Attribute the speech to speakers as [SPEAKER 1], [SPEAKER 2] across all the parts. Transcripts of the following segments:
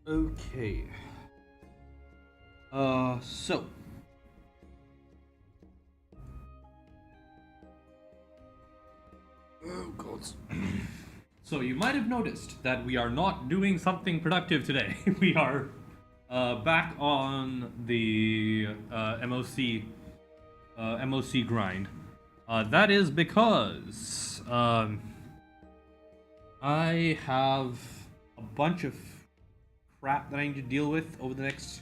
[SPEAKER 1] Okay. So. Oh, God. So you might have noticed that we are not doing something productive today. We are back on the MOC grind. That is because I have a bunch of crap that I need to deal with over the next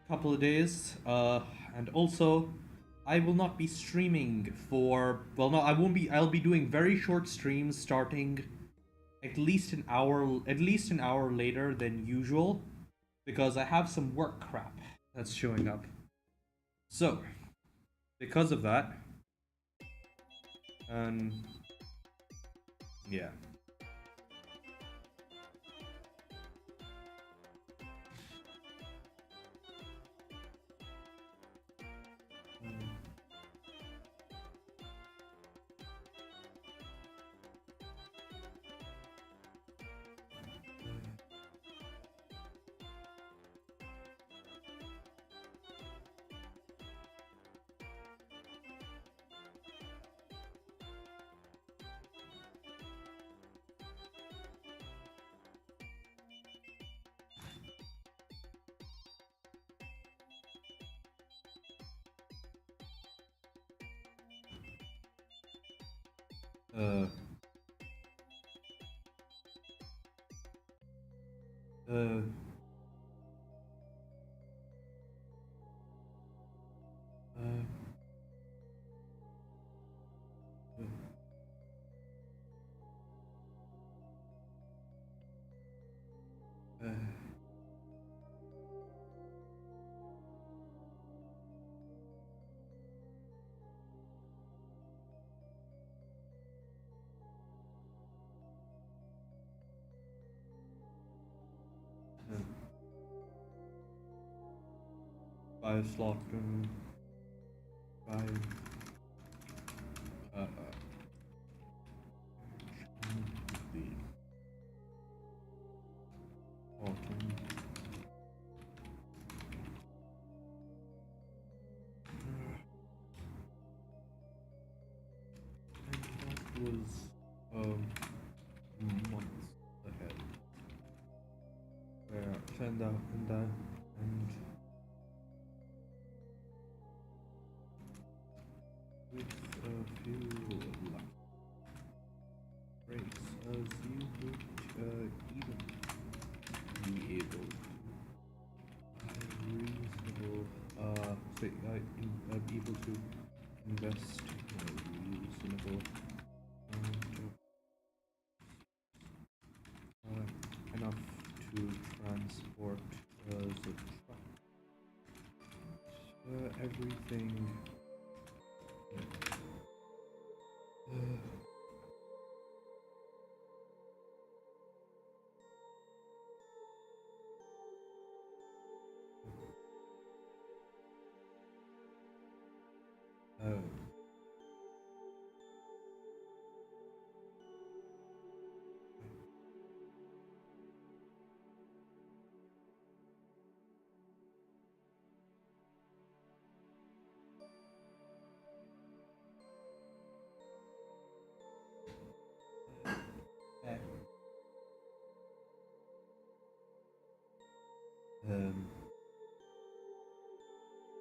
[SPEAKER 1] couple of days. And also, I will not be streaming for. Well, no, I won't be. I'll be doing very short streams starting at least an hour later than usual because I have some work crap that's showing up. So, because of that, and yeah. Uh, uh, uh, uh, uh, buy a slot. Buy. The autumn. And that was months ahead. Where and with a few luck breaks, as you would even be able reasonable say able to invest in a reasonable amount of enough to transport the truck. Everything. Uh, um,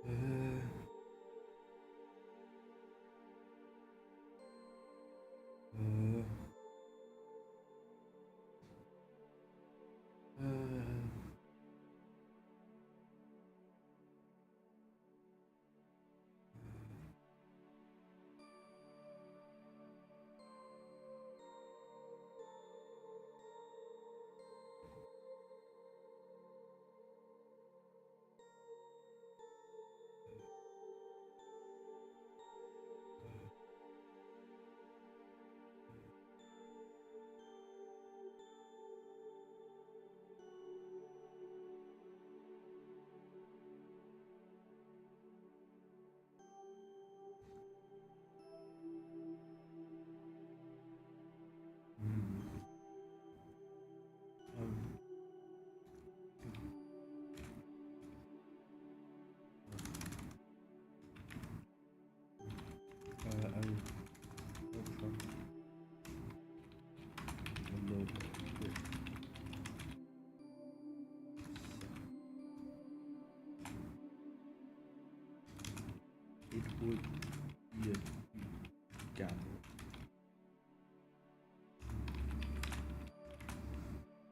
[SPEAKER 1] uh, uh, uh,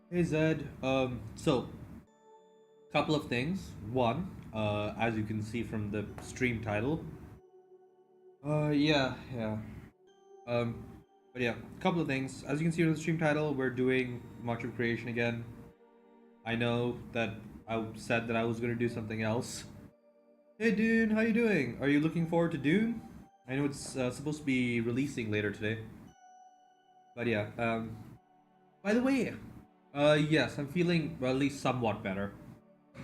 [SPEAKER 1] Hey Zed, so couple of things. One, as you can see from the stream title. Yeah. Um, but yeah, couple of things. As you can see from the stream title, we're doing March of Creation again. I know that I said that I was gonna do something else. Hey Dune, how you doing? Are you looking forward to Dune? I know it's supposed to be releasing later today. But yeah, by the way, yes, I'm feeling well, at least somewhat better.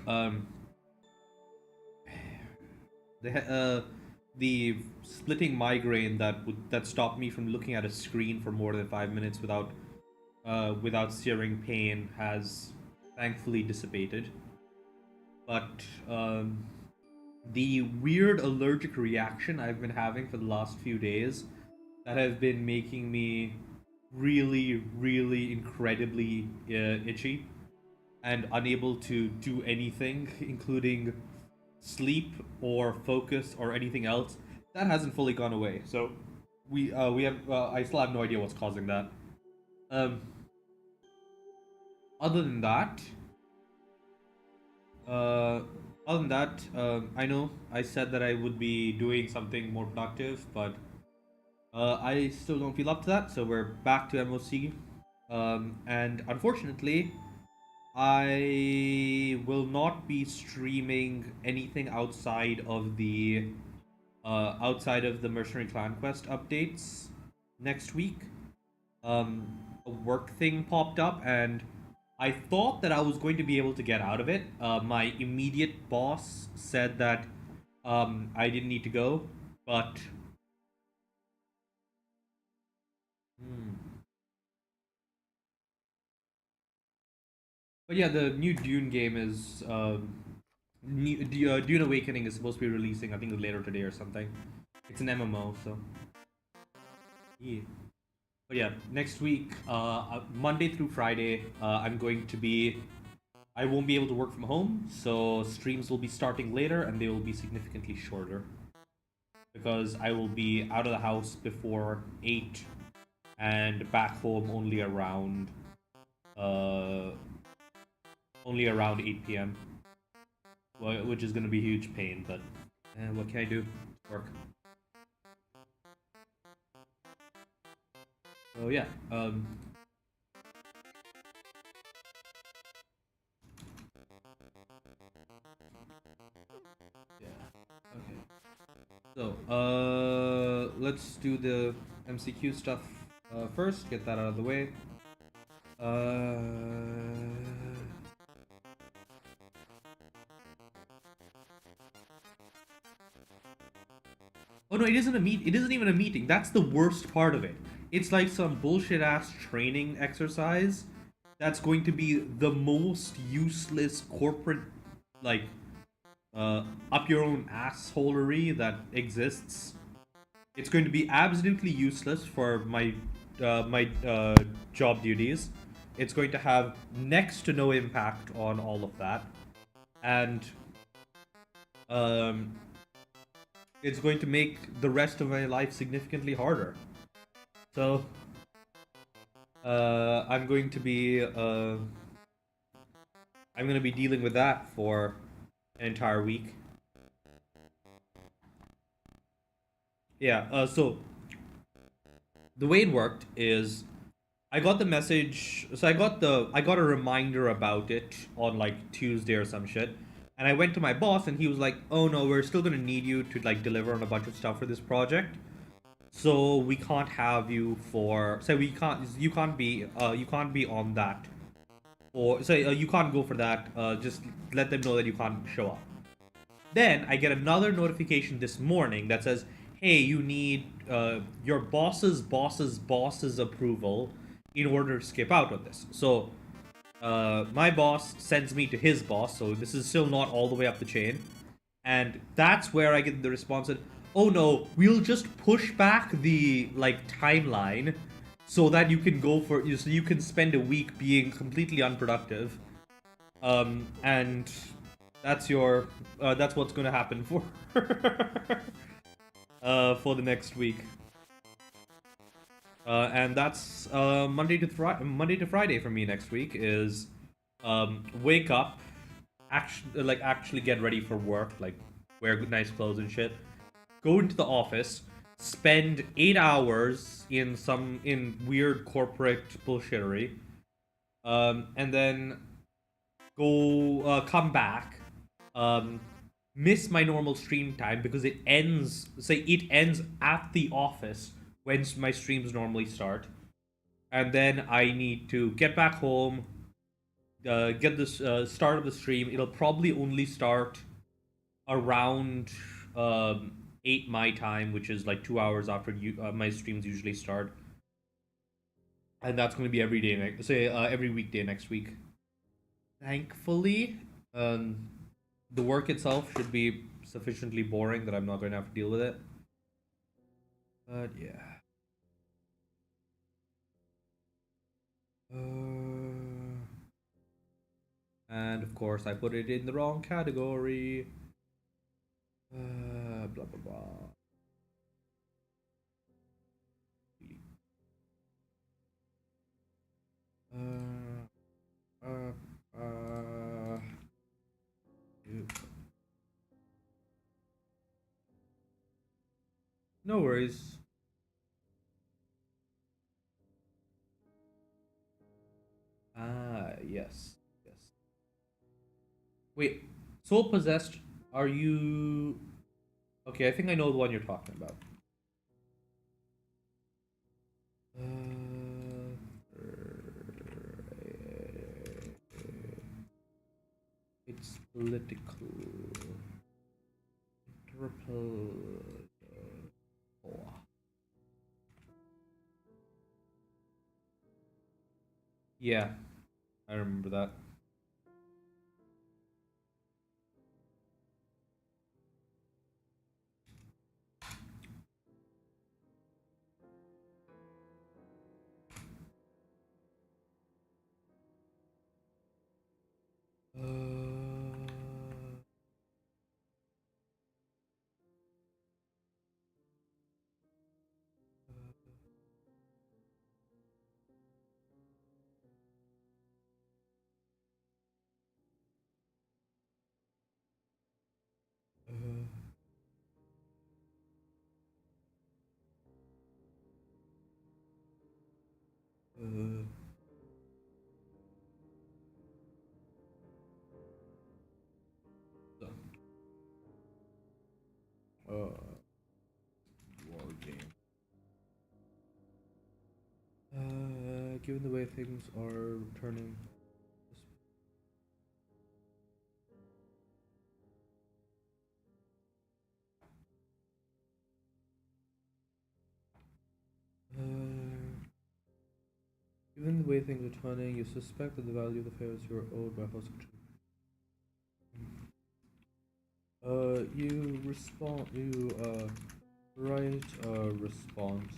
[SPEAKER 1] Um, the splitting migraine that stopped me from looking at a screen for more than 5 minutes without searing pain has thankfully dissipated. But the weird allergic reaction I've been having for the last few days that has been making me really, really incredibly itchy and unable to do anything, including sleep or focus or anything else, that hasn't fully gone away. So we have I still have no idea what's causing that. Um, other than that, uh, I know I said that I would be doing something more productive, but I still don't feel up to that. So we're back to MOC, and unfortunately, I will not be streaming anything outside of the Mercenary Clan Quest updates next week. A work thing popped up, and I thought that I was going to be able to get out of it. My immediate boss said that I didn't need to go, but hmm. But yeah, the new Dune game is Dune Awakening is supposed to be releasing, I think, later today or something. It's an MMO, so yeah. But yeah, next week, Monday through Friday, I won't be able to work from home, so streams will be starting later and they will be significantly shorter because I will be out of the house before 8 and back home uh only around 8 p.m. Which is gonna be a huge pain, but what can I do? Work. So yeah, yeah. Okay. So, let's do the MCQ stuff first. Get that out of the way. Oh no, it isn't a meet. It isn't even a meeting. That's the worst part of it. It's like some bullshit ass training exercise. That's going to be the most useless corporate, like, up your own assholery that exists. It's going to be absolutely useless for my job duties. It's going to have next to no impact on all of that, and um, it's going to make the rest of my life significantly harder. So, I'm going to be I'm going to be dealing with that for an entire week. Yeah. So the way it worked is I got the message. So I got a reminder about it on like Tuesday or some shit, and I went to my boss and he was like, "Oh no, we're still gonna need you to like deliver on a bunch of stuff for this project. So we can't have you for. So we can't. You can't be on that. Or say you can't go for that. Just let them know that you can't show up." Then I get another notification this morning that says, "Hey, you need your boss's approval in order to skip out on this." So my boss sends me to his boss, so this is still not all the way up the chain, and that's where I get the response that, "Oh no, we'll just push back the like timeline so that you can so you can spend a week being completely unproductive." And that's what's gonna happen for for the next week. And that's Monday to Friday for me next week is wake up, actually get ready for work, like wear nice clothes and shit. Go into the office, spend 8 hours in weird corporate bullshittery, and then go come back, um, miss my normal stream time because it ends at the office when my streams normally start, and then I need to get back home, get this start of the stream. It'll probably only start around 8 my time, which is like 2 hours after my streams usually start, and that's going to be every day, every weekday next week. Thankfully, the work itself should be sufficiently boring that I'm not going to have to deal with it. But yeah. And of course, I put it in the wrong category. Blah blah blah. Uh, uh, no worries. Yes. Yes. Wait, Soul Possessed, are you. Okay, I think I know the one you're talking about. It's political. Yeah, I remember that. Uh, so, war game. Given the way things are turning. Given the way things are turning, you suspect that the value of the favors you are owed by host control. You write a response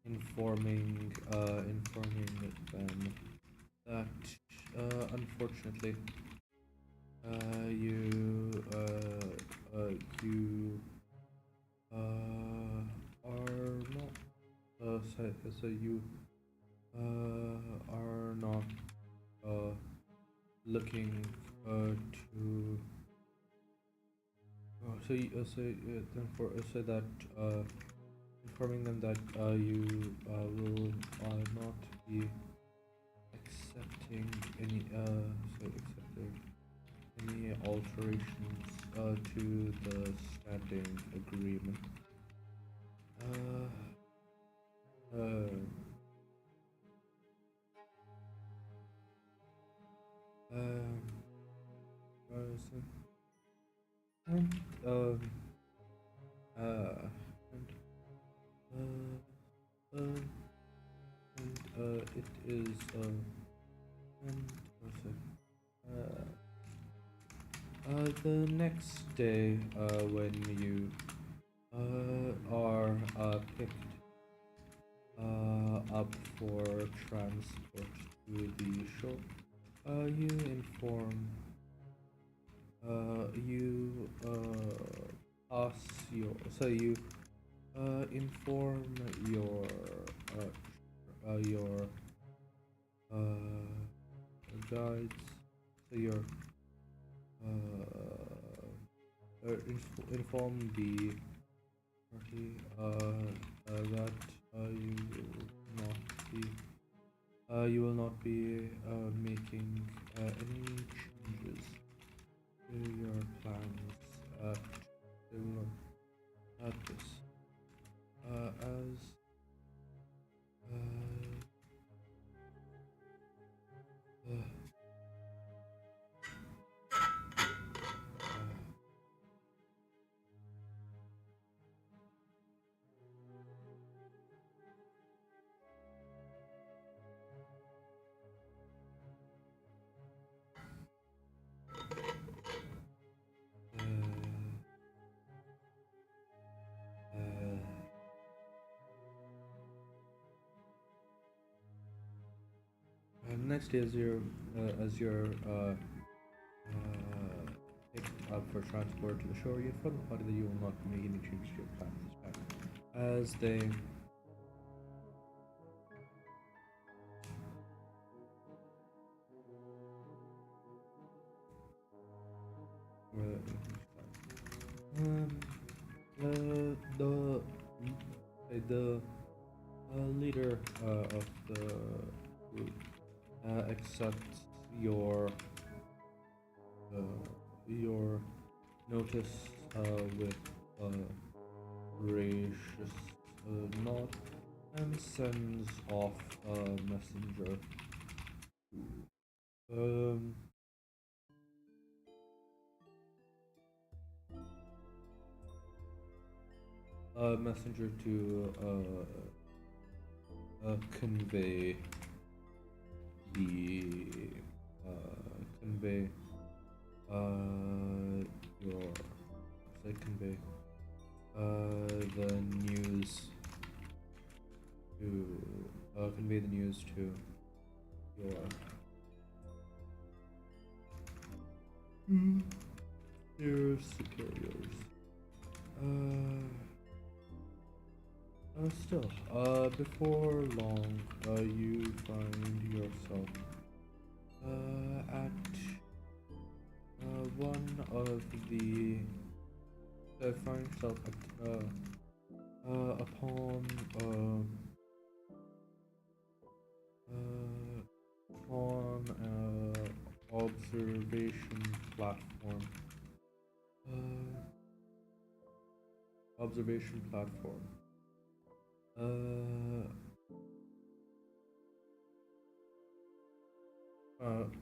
[SPEAKER 1] informing them that unfortunately you are not so you are not looking to that informing them that you will not be accepting any alterations to the standing agreement. And it is the next day when you are picked up for transport to the shore, you inform you pass your inform your guides, so your inform the party that you will not be making any changes to your plans at this as next is your picked up for transport to the shore. You inform the party that you will not be making any changes to your plan this time, as they the leader of the group accepts your notice with a gracious nod and sends off a messenger to convey the the news to convey the news to your superiors. Still, before long, you find yourself at one of the find yourself upon observation platform.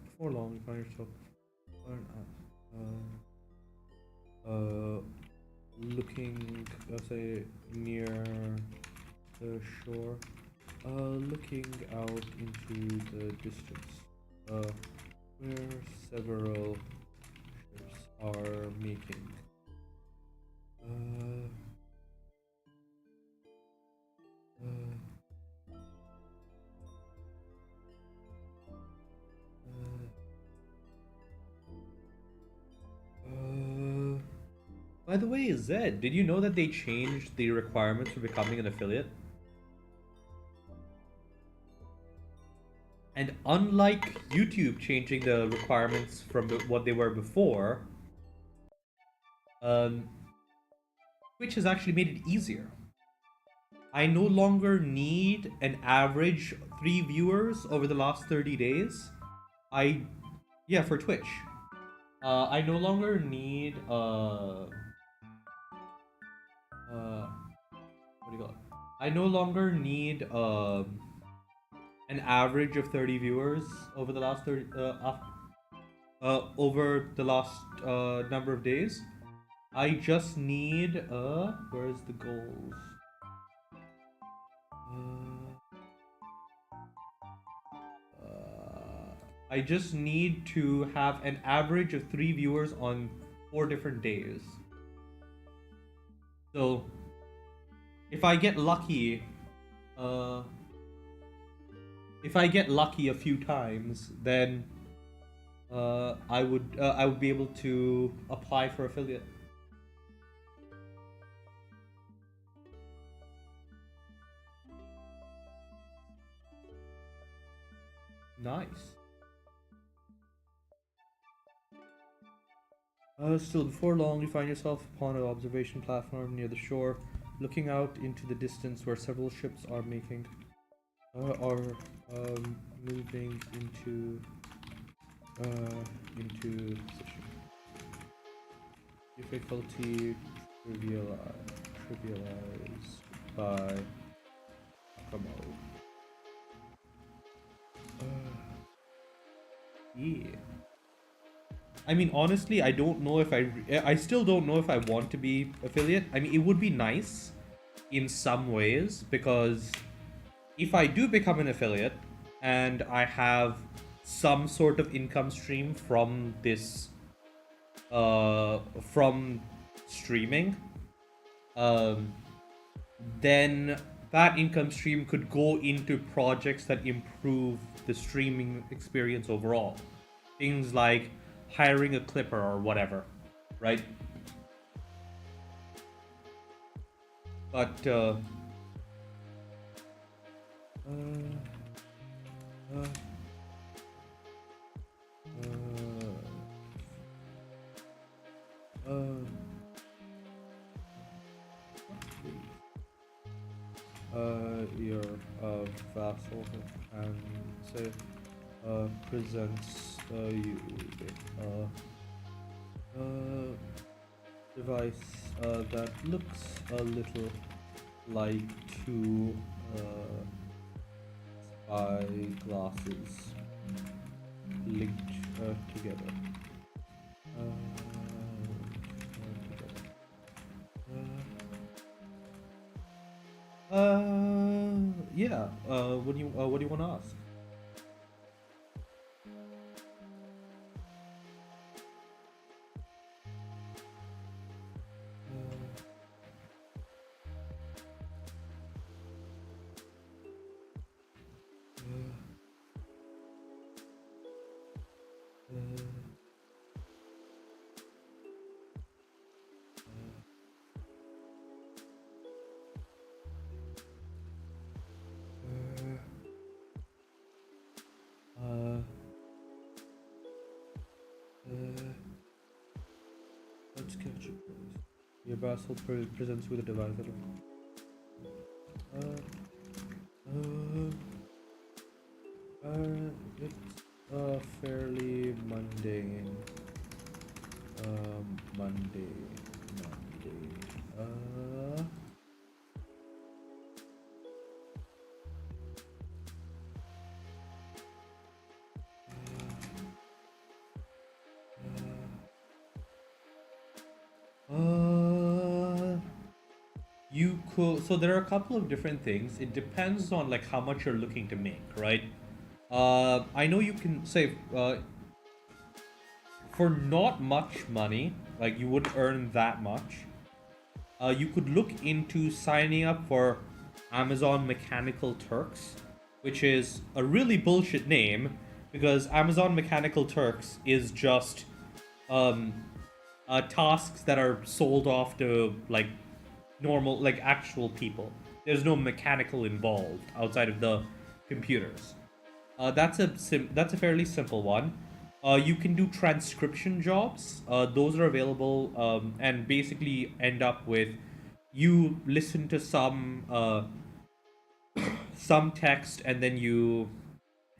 [SPEAKER 1] Before long, you find yourself looking, say, near the shore, looking out into the distance, where several ships are making. By the way, Zed, did you know that they changed the requirements for becoming an affiliate? And unlike YouTube changing the requirements from what they were before, Twitch has actually made it easier. I no longer need an average 3 viewers over the last 30 days. For Twitch. I no longer need I no longer need an average of 30 viewers over the last number of days. I just need where's the goals? I just need to have an average of 3 viewers on 4 different days. So if I get lucky, a few times, then I would be able to apply for affiliate. Nice. Still, before long, you find yourself upon an observation platform near the shore, looking out into the distance where several ships are moving into position. Difficulty trivialized by Akamo. Yeah. I mean, honestly, I don't know if I still don't know if I want to be affiliate. I mean, it would be nice in some ways, because if I do become an affiliate and I have some sort of income stream from this, from streaming, then that income stream could go into projects that improve the streaming experience overall. Things like hiring a clipper or whatever, right? But your vassal and say presents you device that looks a little like two spy glasses linked together. Yeah. What do you want to ask? Let's catch it. Your vassal presents with a device. It's fairly mundane. Monday. You could, so there are a couple of different things. It depends on like how much you're looking to make, right? I know you can say for not much money, like you wouldn't earn that much. You could look into signing up for Amazon Mechanical Turks, which is a really bullshit name, because Amazon Mechanical Turks is just tasks that are sold off to like normal, like actual people. There's no mechanical involved outside of the computers. That's a fairly simple one. You can do transcription jobs. Those are available, and basically end up with you listen to some text, and then you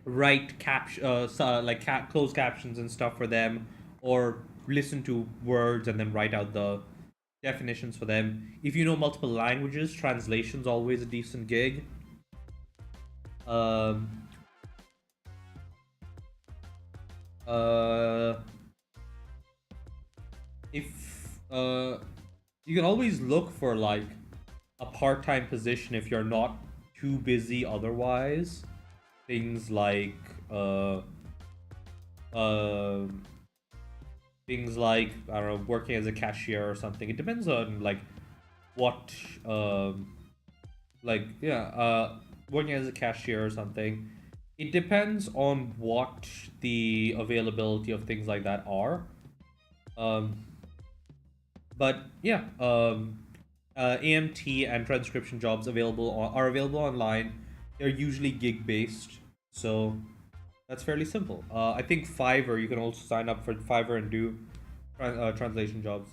[SPEAKER 1] write closed captions and stuff for them, or listen to words and then write out the definitions for them. If you know multiple languages, translation's always a decent gig. If you can always look for like a part-time position if you're not too busy otherwise. Things like things like, I don't know, working as a cashier or something. It depends on like what working as a cashier or something. It depends on what the availability of things like that are. But yeah, AMT and transcription jobs are available online. They're usually gig based, so That's fairly simple. I think Fiverr, you can also sign up for Fiverr and do translation jobs.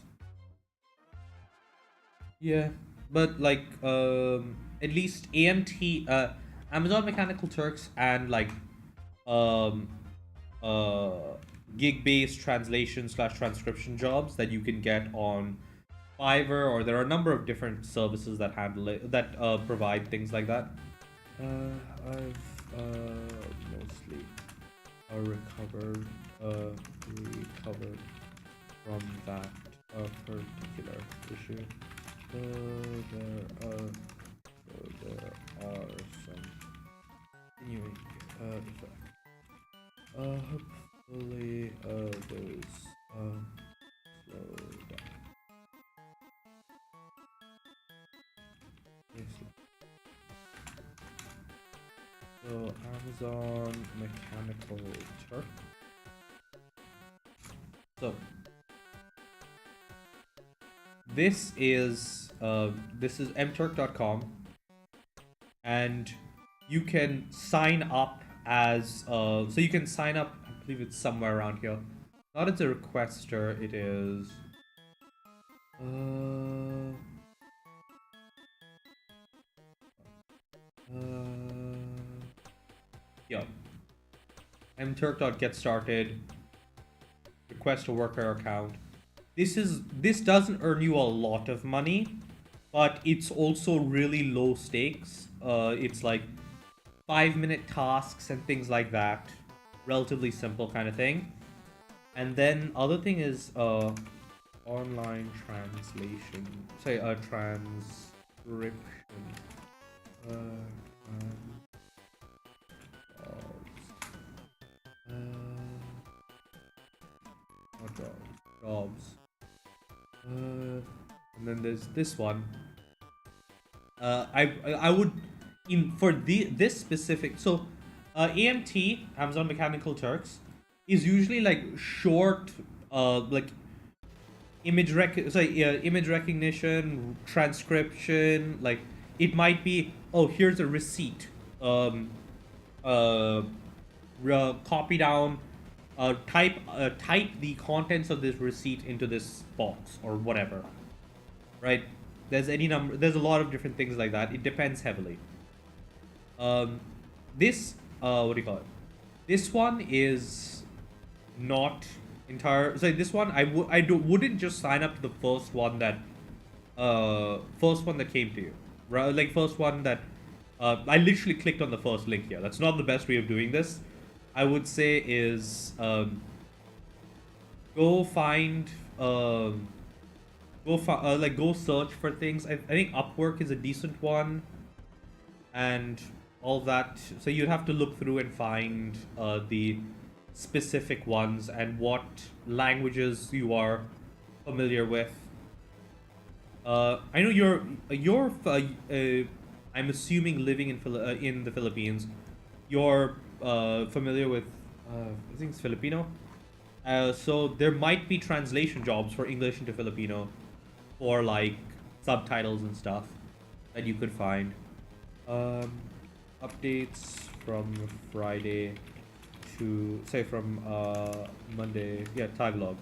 [SPEAKER 1] Yeah, but like at least Amazon Mechanical Turks and like um uh gig-based translation slash transcription jobs that you can get on Fiverr, or there are a number of different services that handle it, that provide things like that. I've mostly recovered from that particular issue. There are some continuing effects. Hopefully those slow down. So Amazon Mechanical Turk. So this is mturk.com, and you can sign up as so you can sign up. I believe it's somewhere around here. Not as a requester. It is. Yeah. mturk.get started. Request a worker account. This doesn't earn you a lot of money, but it's also really low stakes. It's like 5-minute tasks and things like that. Relatively simple kind of thing. And then other thing is online translation. Say transcription. Jobs. And then there's this one. I would for this specific, so AMT, Amazon Mechanical Turks, is usually like short like image recognition, transcription. Like it might be, oh, here's a receipt, copy down, type the contents of this receipt into this box or whatever, right? There's a lot of different things like that. It depends heavily. This what do you call it? This one is not entire. So this one, wouldn't just sign up to the first one that came to you, right? Like first one that I literally clicked on the first link here. That's not the best way of doing this. I would say is go find go search for things. I think Upwork is a decent one, and all that. So you'd have to look through and find the specific ones and what languages you are familiar with. I know you're I'm assuming living in the Philippines. You're familiar with I think it's Filipino. So there might be translation jobs for English into Filipino, or like subtitles and stuff that you could find. Updates from Friday to say from Monday. Yeah, Tagalog.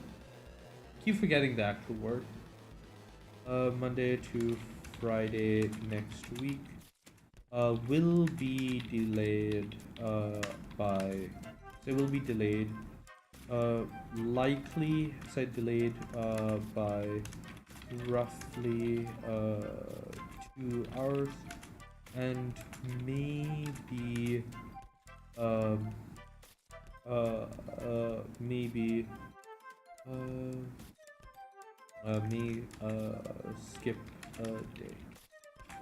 [SPEAKER 1] Keep forgetting the actual word. Monday to Friday next week will be delayed by. They will be delayed. Likely said delayed by roughly 2 hours, and maybe may skip a day.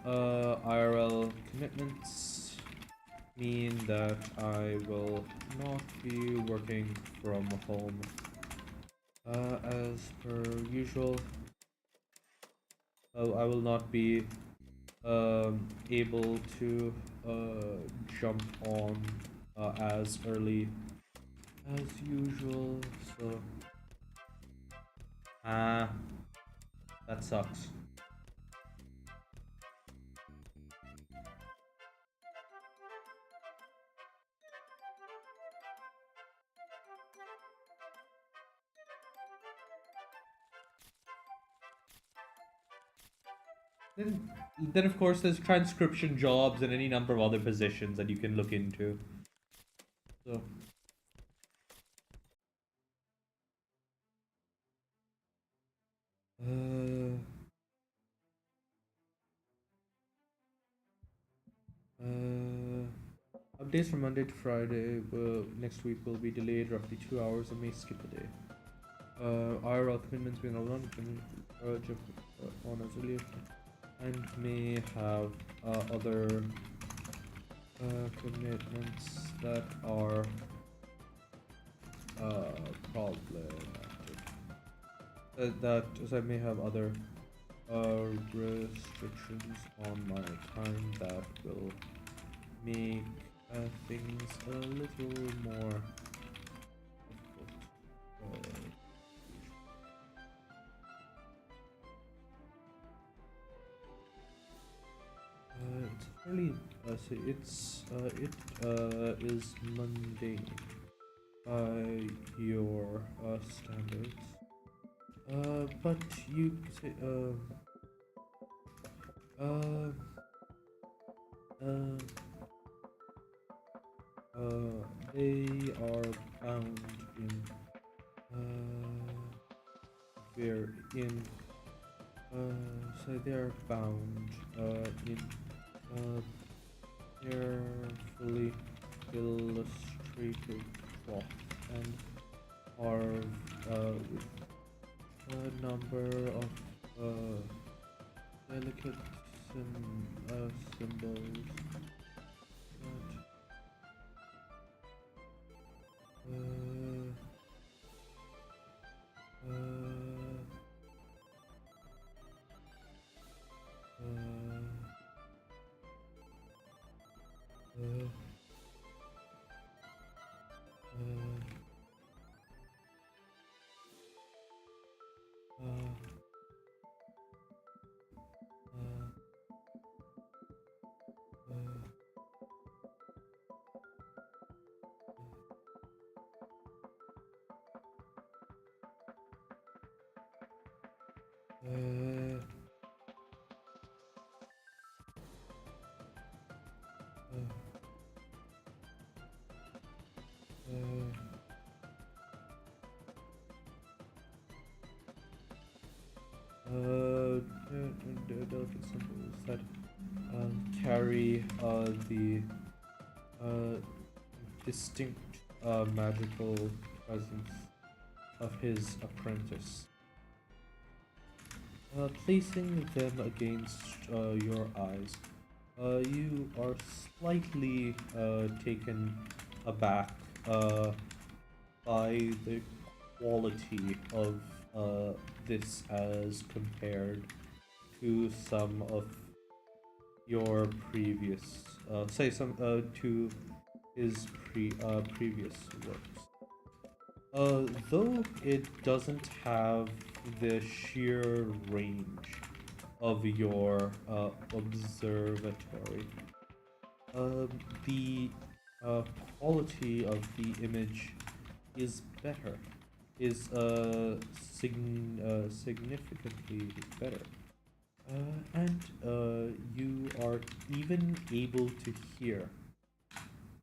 [SPEAKER 1] IRL commitments mean that I will not be working from home as per usual. I will not be able to jump on as early as usual, so that sucks. Then, then of course there's transcription jobs and any number of other positions that you can look into. So, uh, updates from Monday to Friday. Next week will be delayed roughly 2 hours and may skip a day. IRL commitments being allowed on as early and may have other commitments that are problematic. That as I may have other restrictions on my time that will make things a little more difficult. It's fairly so it is mundane by your standards. But you say uh, they are bound in we're in so they're bound in carefully illustrated cloth and are with a number of delicate symbols that uh, delicate symbols that carry the distinct magical presence of his apprentice. Placing them against your eyes, you are slightly taken aback by the quality of this as compared to some of your previous, say some to his previous works. Though it doesn't have the sheer range of your observatory, the quality of the image is better, is significantly better. And you are even able to hear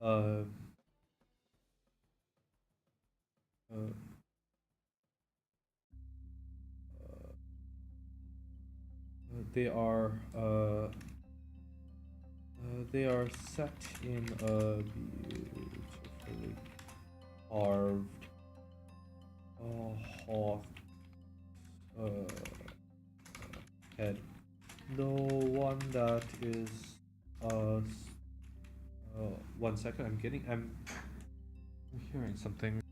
[SPEAKER 1] uh, uh, they are they are set in a beautifully carved hawk head. No one that is one second. I'm hearing something.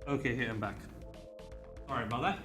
[SPEAKER 1] Okay, hey, I'm back. Sorry about that.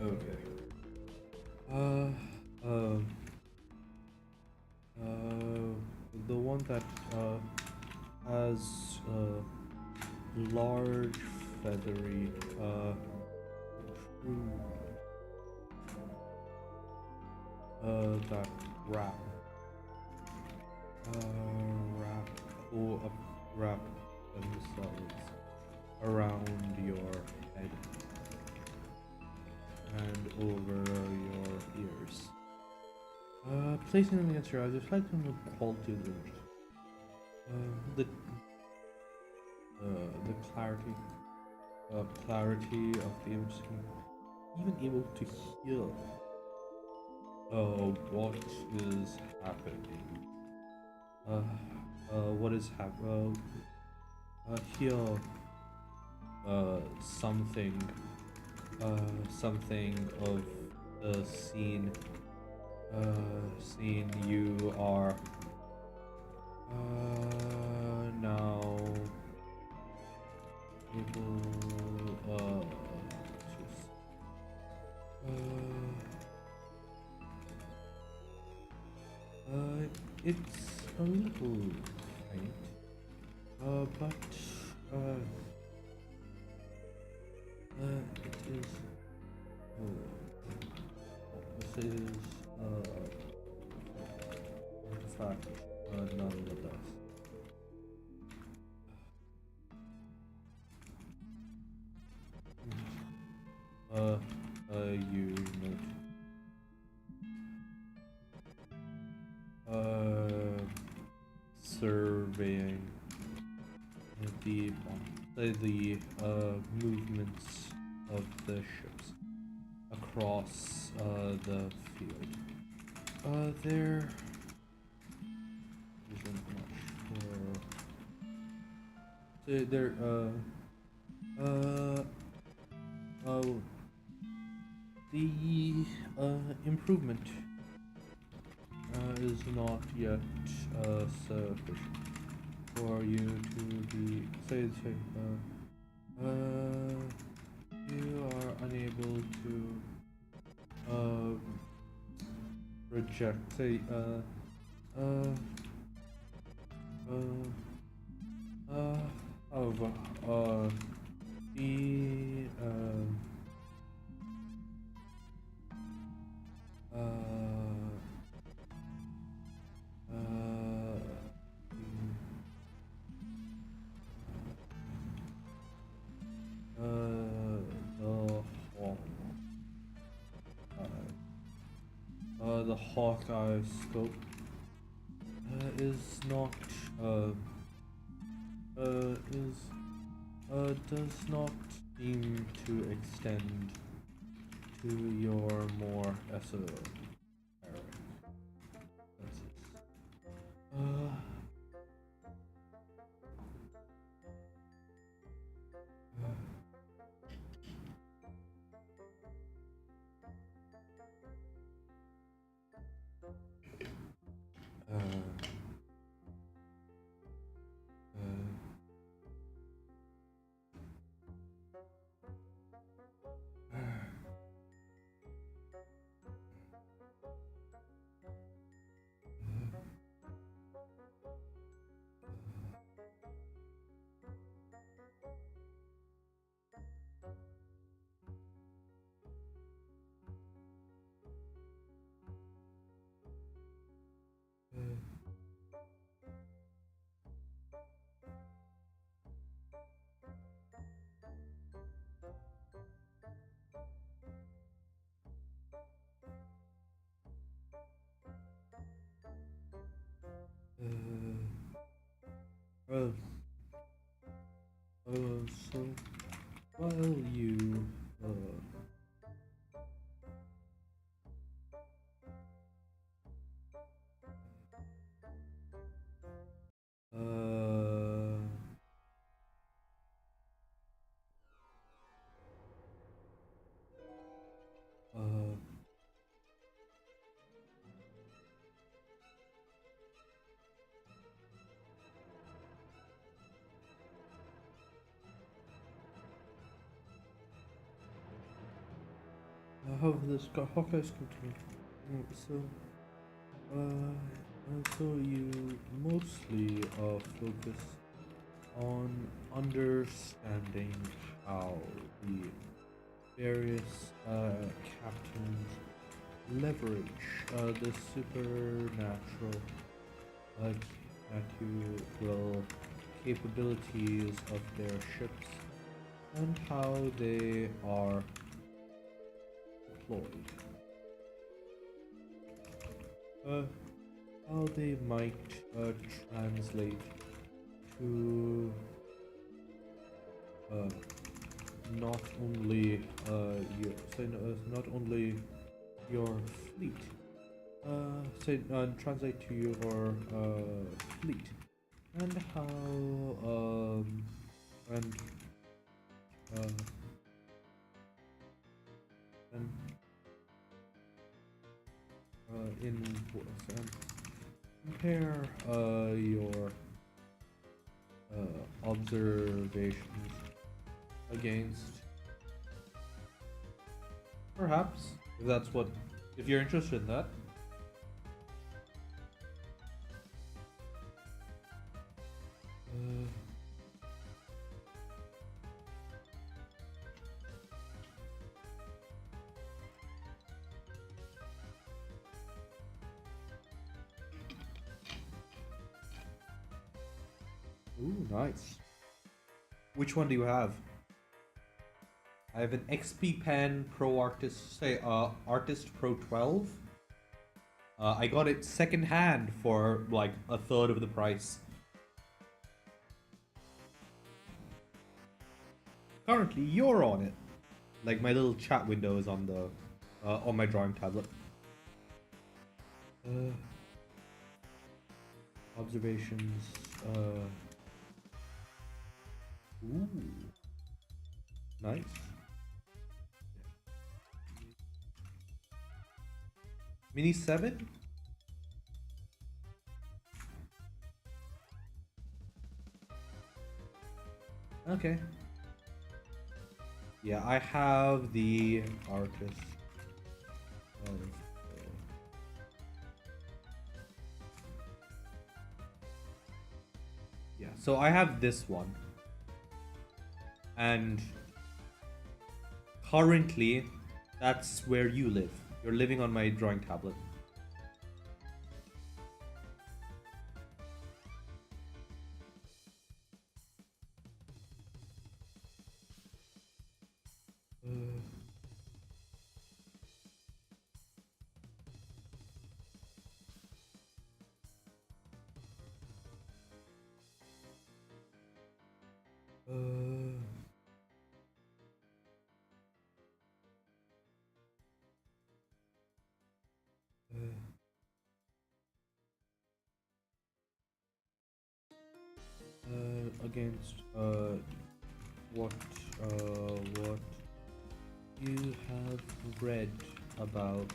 [SPEAKER 1] Okay. Um. The one that has large feathery true that wrap wrap or wrap themselves around your head and over your ears. Placing them against your eyes, reflect on the quality of the image. The clarity of the image, even able to hear what is happening. What is happening? Hear something of the scene you are now able it's a little faint, but it is. This is in fact nonetheless. You note surveying the movements of the ships across the field. There isn't much for there. The improvement is not yet sufficient for you to be you are unable to reject however the Hawkeye scope is not does not seem to extend to your more esoteric. Uh, so while you uh, uh, how this Hawkeye's continue. So you mostly focus on understanding how the various captains leverage the supernatural natural capabilities of their ships and how they are deployed. How they might translate to not only not only your fleet, translate to your fleet, and how and uh, and and compare your observations against, perhaps, if you're interested in that. Ooh, nice. Which one do you have? I have an XP Pen Pro Artist, Artist Pro 12. I got it second hand for like a third of the price. Currently, you're on it. Like my little chat window is on the on my drawing tablet. Observations. Ooh, nice. Mini 7? Okay. Yeah, I have the artist. Yeah, so I have this one. And currently, that's where you live. You're living on my drawing tablet. Against what you have read about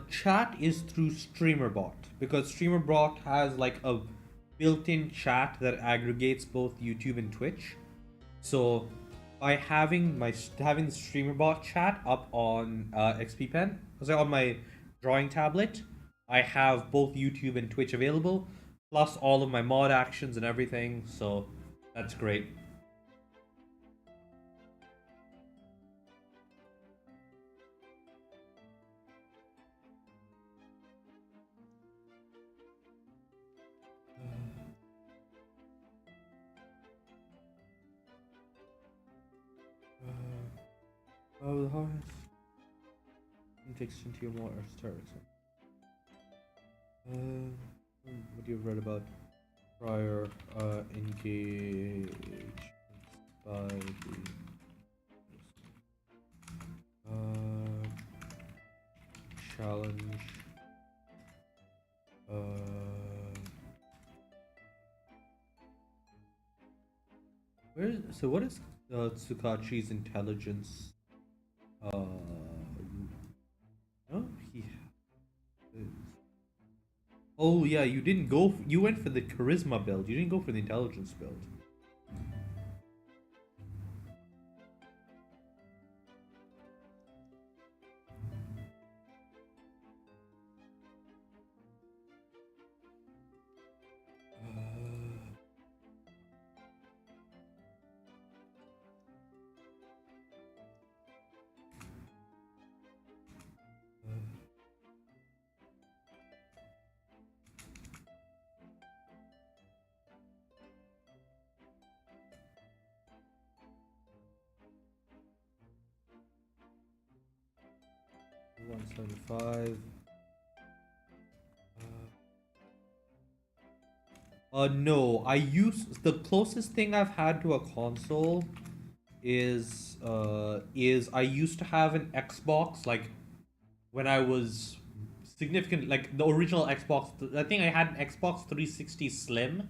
[SPEAKER 1] chat is through StreamerBot, because StreamerBot has like a built-in chat that aggregates both YouTube and Twitch. So by having the StreamerBot chat up on XP Pen, on my drawing tablet, I have both YouTube and Twitch available, plus all of my mod actions and everything. So that's great. Oh, the highest intakes into your more esoteric. What you've read about prior engagements by the challenge. So what is Tsukachi's intelligence? No, he. Oh yeah, you didn't go. You went for the charisma build. You didn't go for the intelligence build. $175. No, I use the closest thing I've had to a console is I used to have an Xbox like when I was significant, like the original Xbox. I think I had an Xbox 360 Slim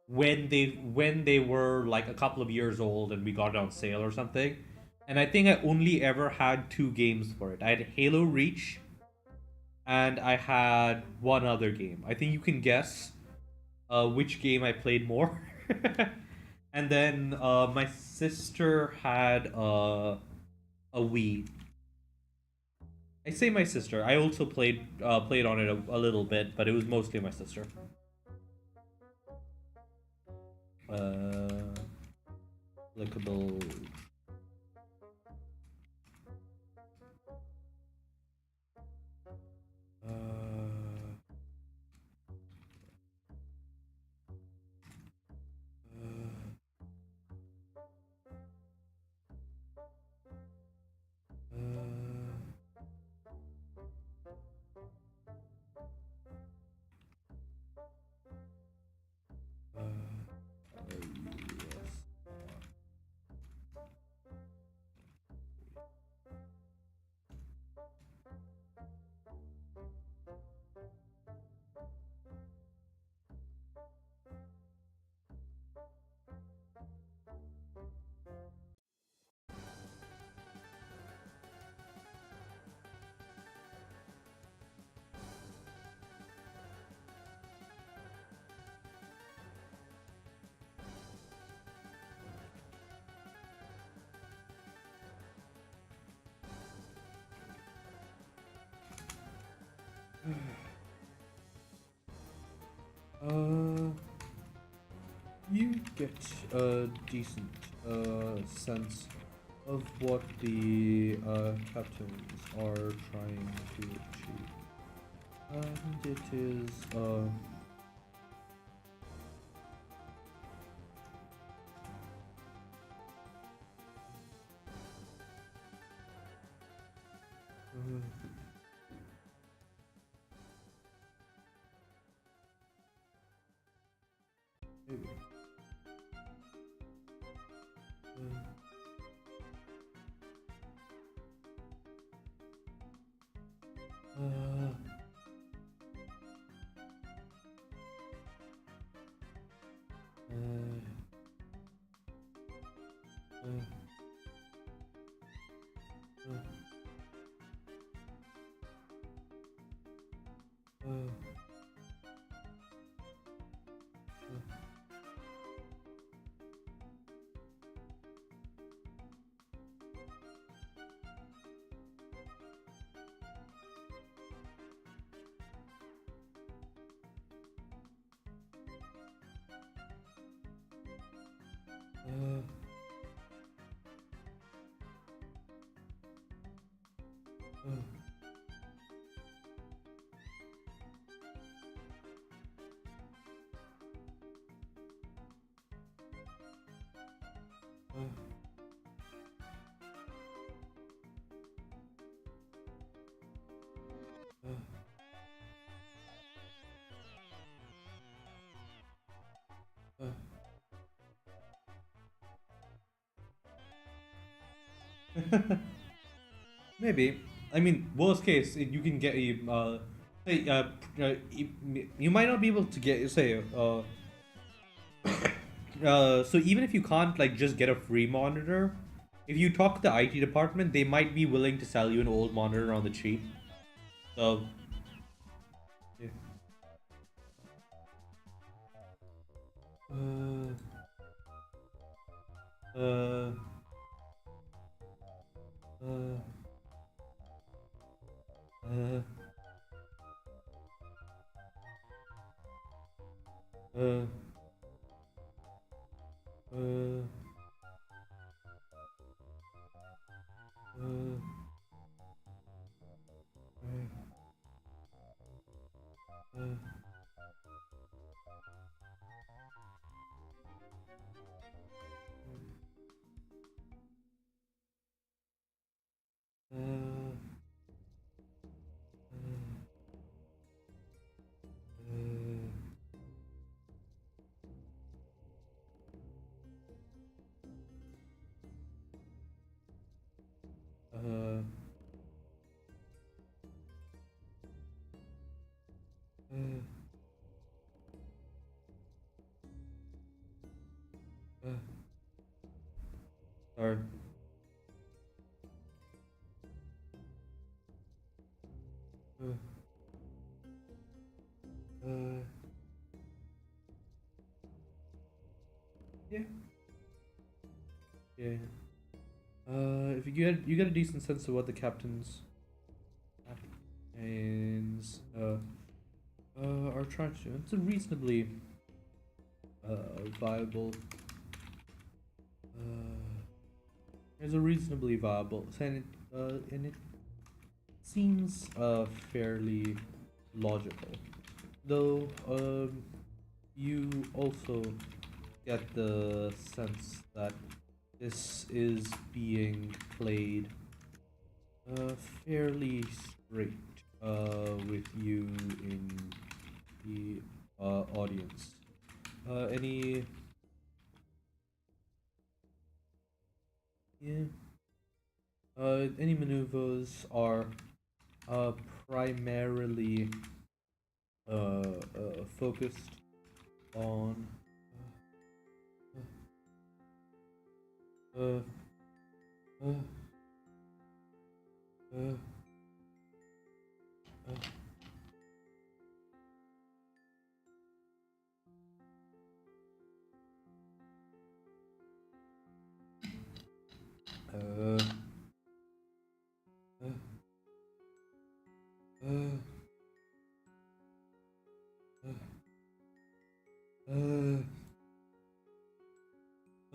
[SPEAKER 1] when they were like a couple of years old and we got it on sale or something. And I think I only ever had 2 games for it. I had Halo Reach and I had one other game. I think you can guess which game I played more. And then my sister had a Wii. I say my sister. I also played on it a little bit, but it was mostly my sister. Applicable. You get a decent sense of what the captains are trying to achieve, and it is Maybe. I mean, worst case, you can get a say you might not be able to get say so even if you can't like just get a free monitor, if you talk to the IT department, they might be willing to sell you an old monitor on the cheap. So yeah. Uh, uh, uh, uh, uh, uh, uh, uh, uh, uh, sorry. Uh, uh, yeah, yeah. If you get a decent sense of what the captains are trying to do, it's a reasonably viable. It's a reasonably viable, and it seems fairly logical. Though you also get the sense that this is being played fairly straight with you in the audience. Any yeah, any maneuvers are uh, primarily focused on uh, uh, uh, uh, uh, uh,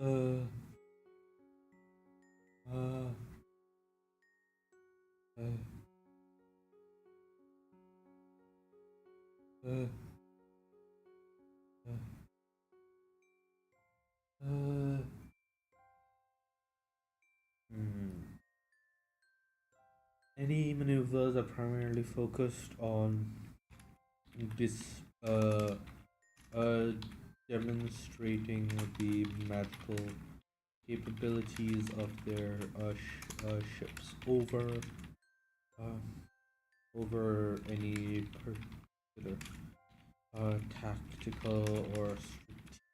[SPEAKER 1] uh, uh, uh, uh, uh, hmm. Any maneuvers are primarily focused on this uh, uh, demonstrating the magical capabilities of their ships uh, over any particular tactical or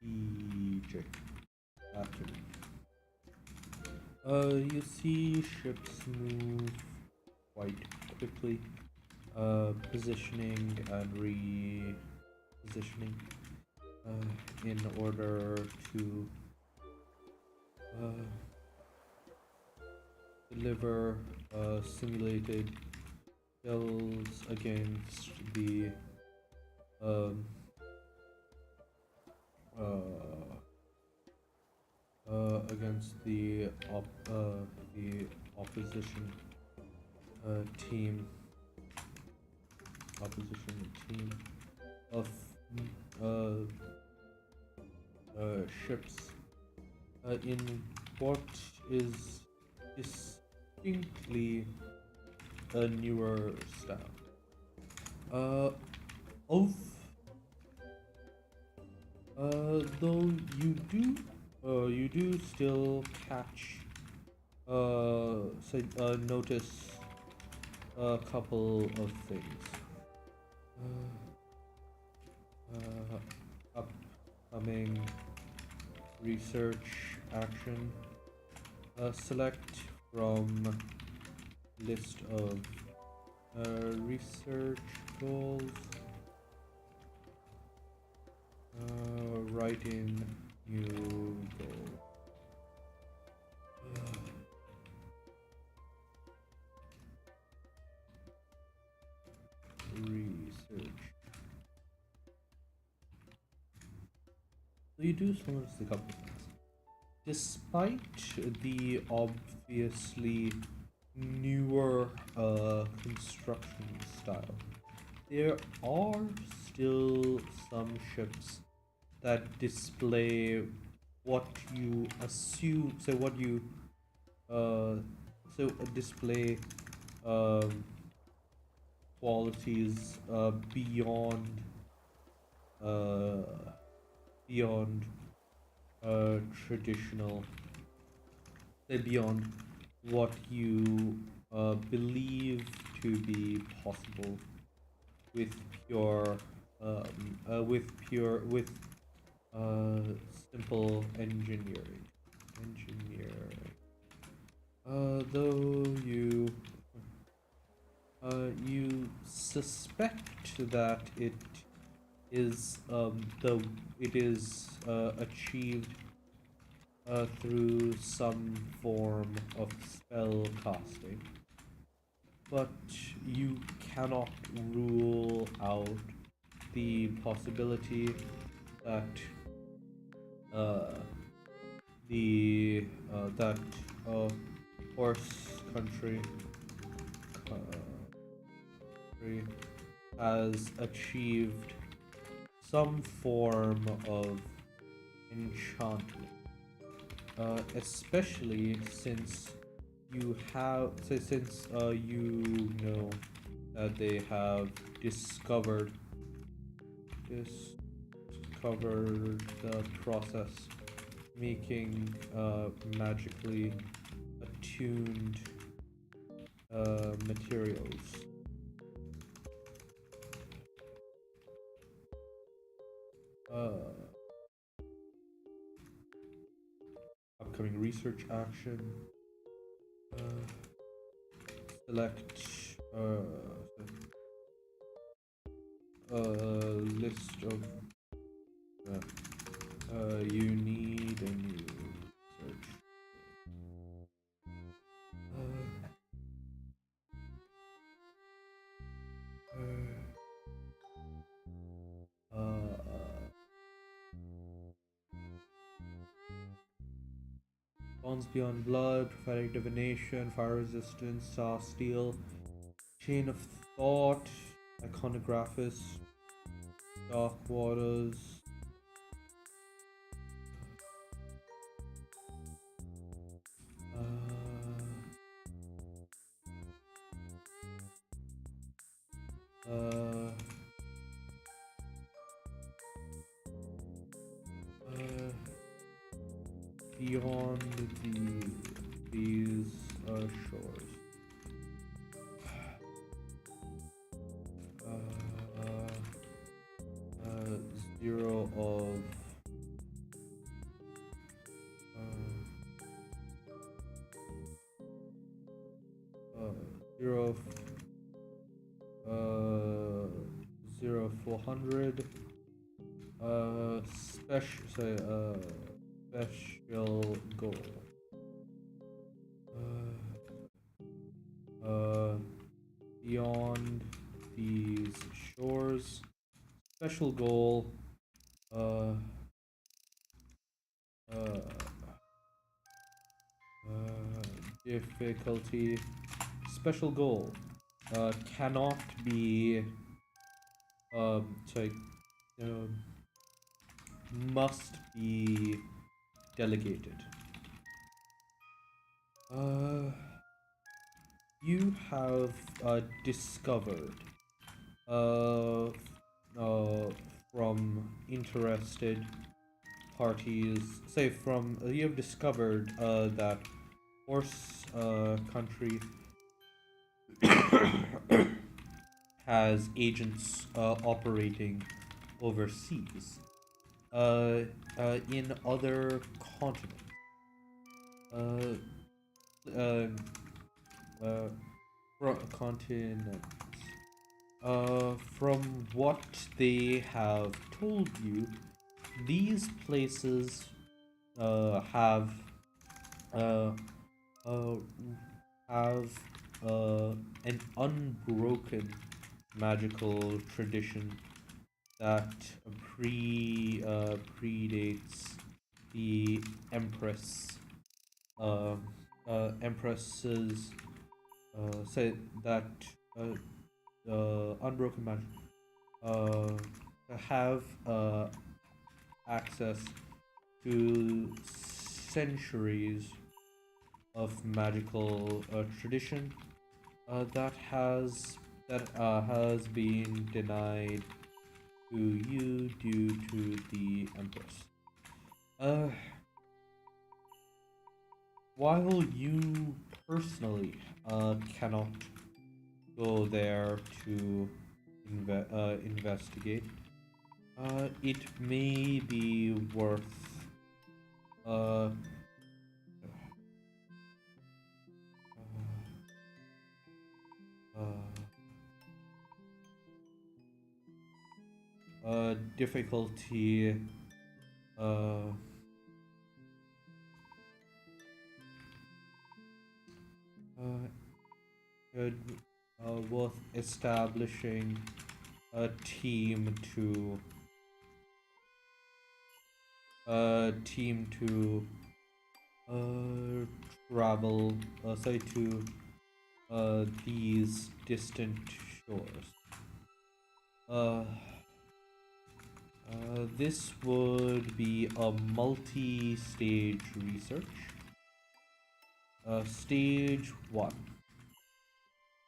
[SPEAKER 1] strategic acumen. You see ships move quite quickly, positioning and repositioning in order to uh, deliver simulated kills against the um, uh, the opposition team of uh, ships in what is distinctly a newer style. Of though you do still catch Notice a couple of things. Upcoming research action. Select from list of research goals. Write in new goal. Research. So you do so much a couple of things. Despite the obviously newer construction style, there are still some ships that display what you assume. So what you display qualities beyond beyond traditional, beyond what you believe to be possible with pure with simple engineering. Though you suspect that it is achieved through some form of spell casting, but you cannot rule out the possibility that that horse country has achieved some form of enchantment, especially since you know that they have discovered the process making magically attuned materials. Upcoming research action. Select list of you need a new search. Bonds beyond blood, prophetic divination, fire resistance, star steel, chain of thought, iconographist, dark waters. Beyond these shores. Zero of zero 400 special goal. Beyond these shores, special goal. Difficulty. Special goal cannot be must be delegated. You have discovered from interested parties, you have discovered that horse country has agents operating overseas in other continents. Uh, uh, Continents. From what they have told you, these places have uh, uh, have an unbroken magical tradition that predates the Empress. Uh, Empresses say that unbroken magic uh, have access to centuries of magical tradition that has been denied to you due to the Empress. Uh, while you personally cannot go there to investigate, it may be worth uh, difficulty uh, uh, worth establishing a team to uh, travel say to these distant shores. Uh, this would be a multi-stage research. Stage 1.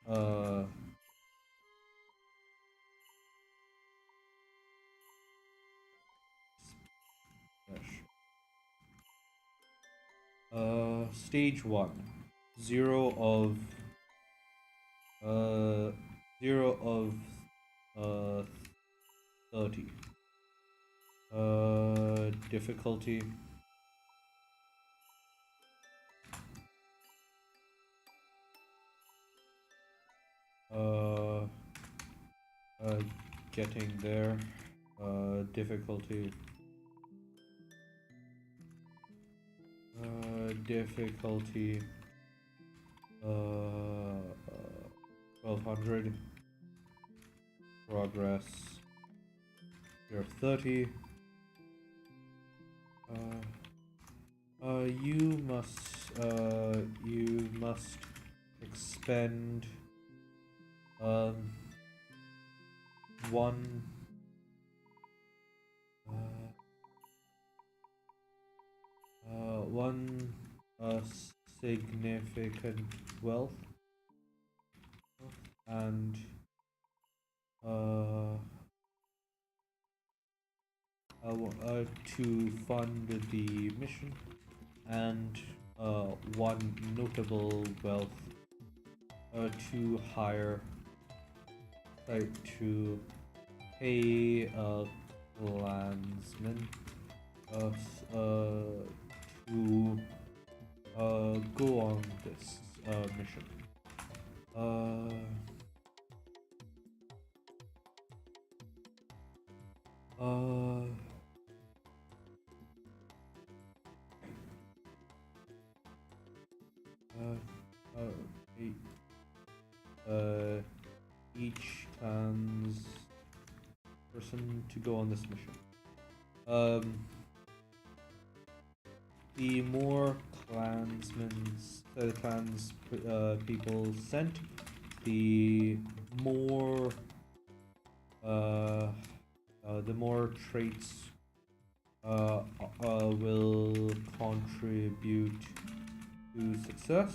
[SPEAKER 1] Uh, Stage 1. 0 of 0 of 30. Difficulty. Uh, Getting there. Difficulty. Difficulty. 1200. Progress. You're 30. You must expend one one significant wealth and to fund the mission, and one notable wealth to hire to pay a clansman to go on this mission. Uh, uh, eight, each clans person to go on this mission. The more clans people sent, the more traits will contribute to success.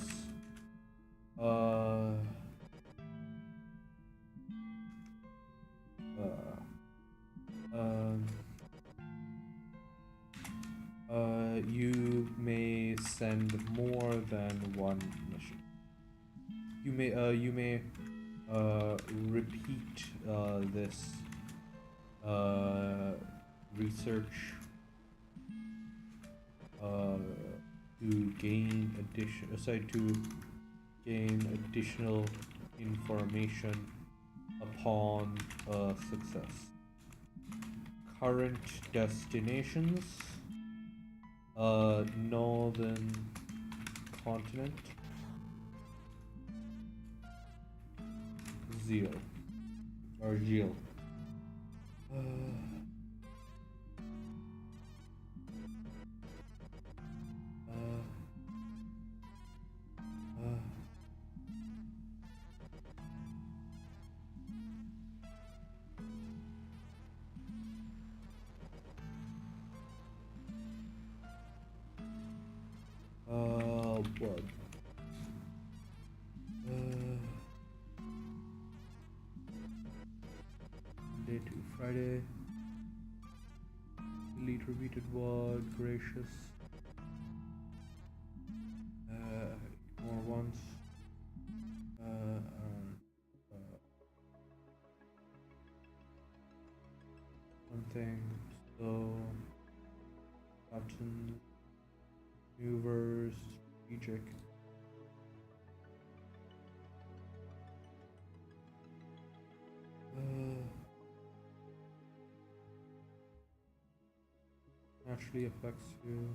[SPEAKER 1] You may send more than one mission. You may repeat this research to gain additional information upon success. Current destinations: northern continent, Zeal or Gil. What? Monday to Friday. Delete repeated word. Gracious. More once. Something. So. Buttons. Maneuvers. Strategic. Naturally affects you.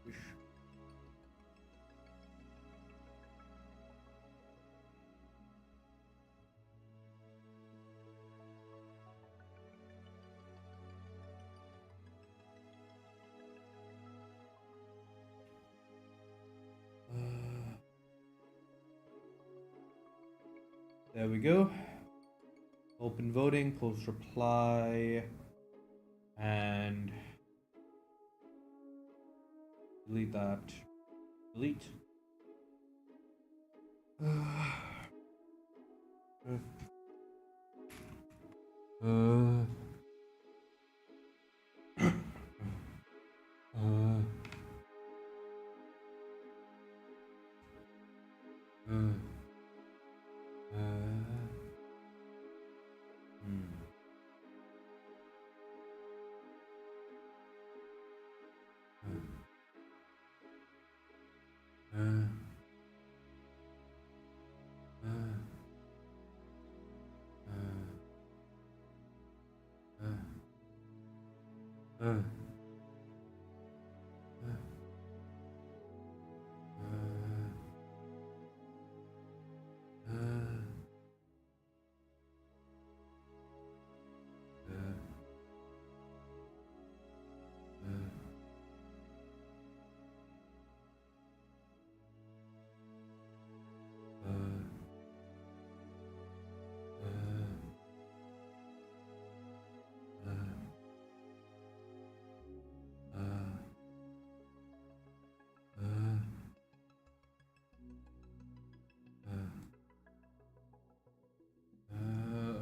[SPEAKER 1] Wish. There we go. Open voting, post reply, and delete that. Delete.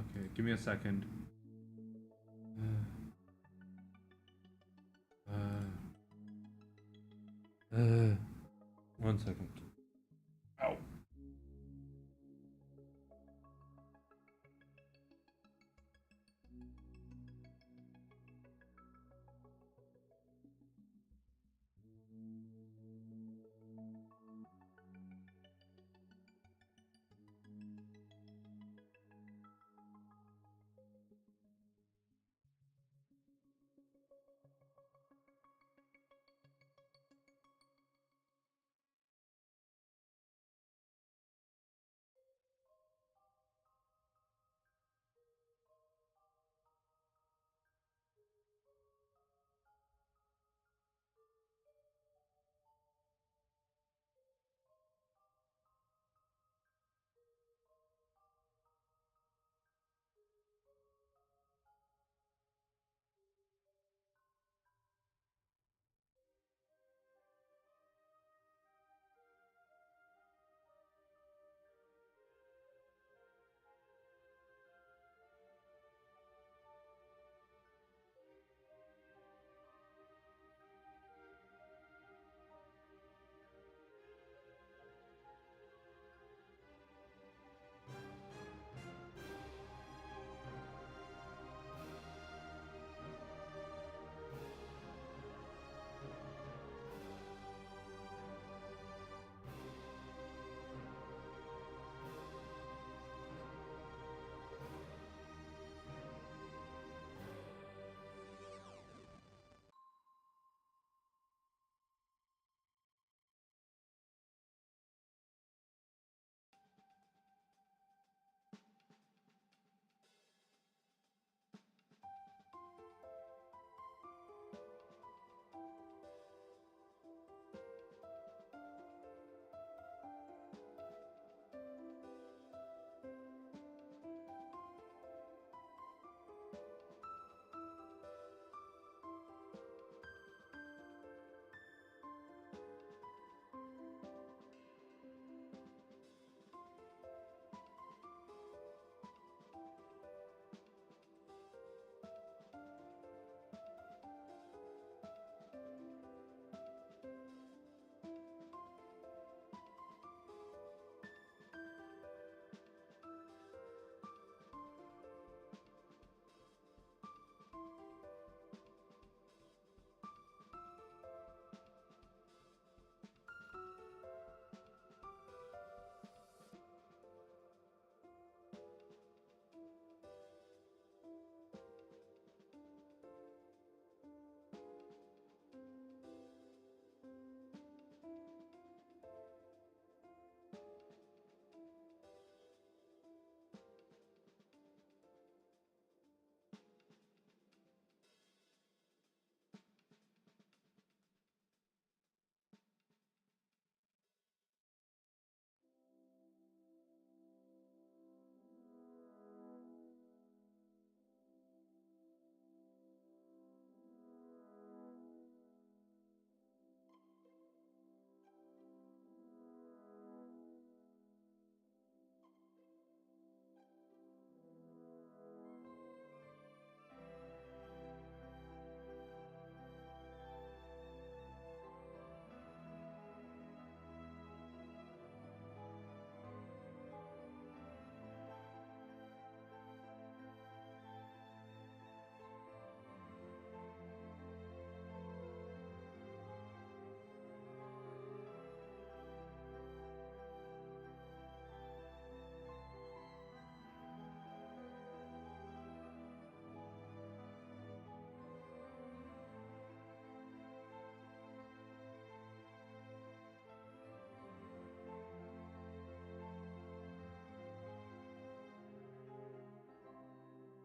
[SPEAKER 1] Okay, give me a second. One second. Ow.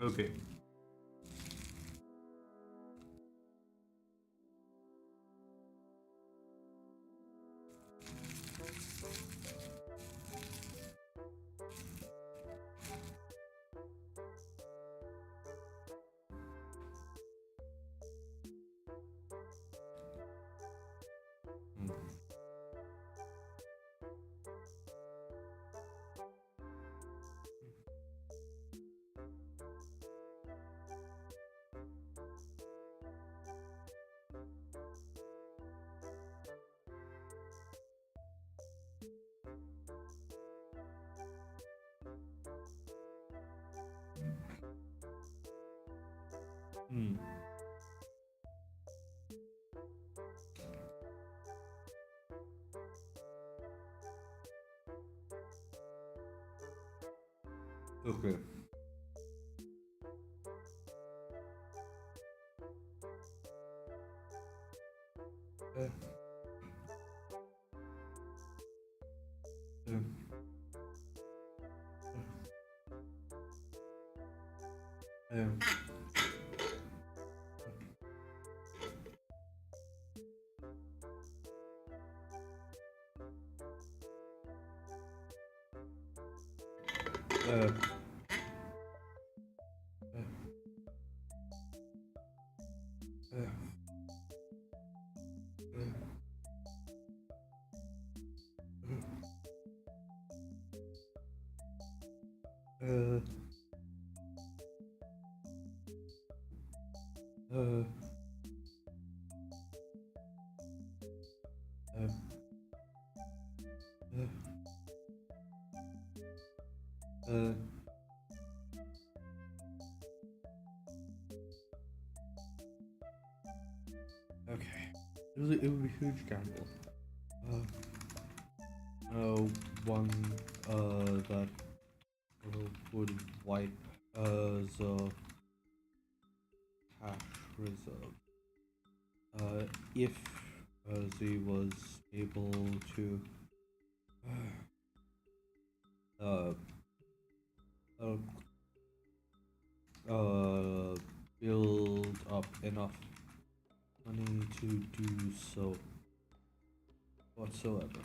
[SPEAKER 1] Okay. Hmm. Okay. Uh, uh, uh, uh, okay. It would be a huge gamble. One that would wipe the cash reserve. If they was able to uh, uh, build up enough money to do so whatsoever.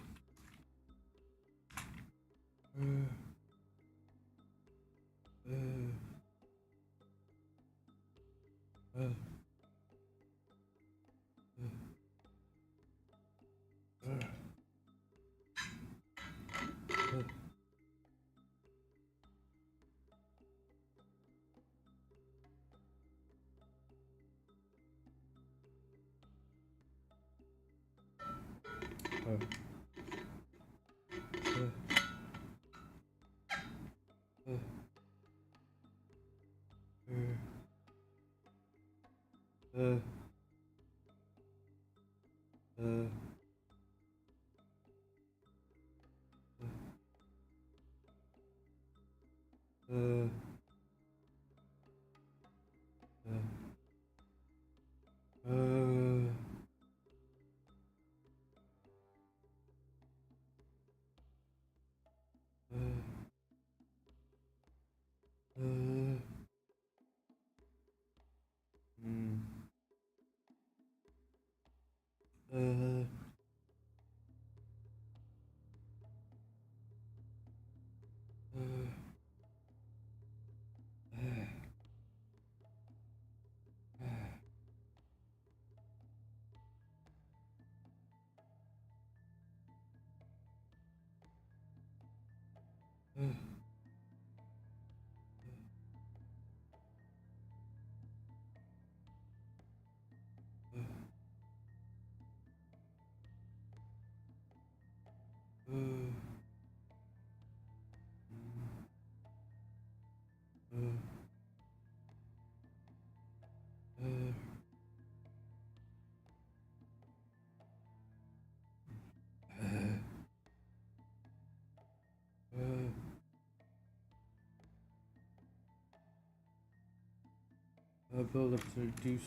[SPEAKER 1] Build up to reduce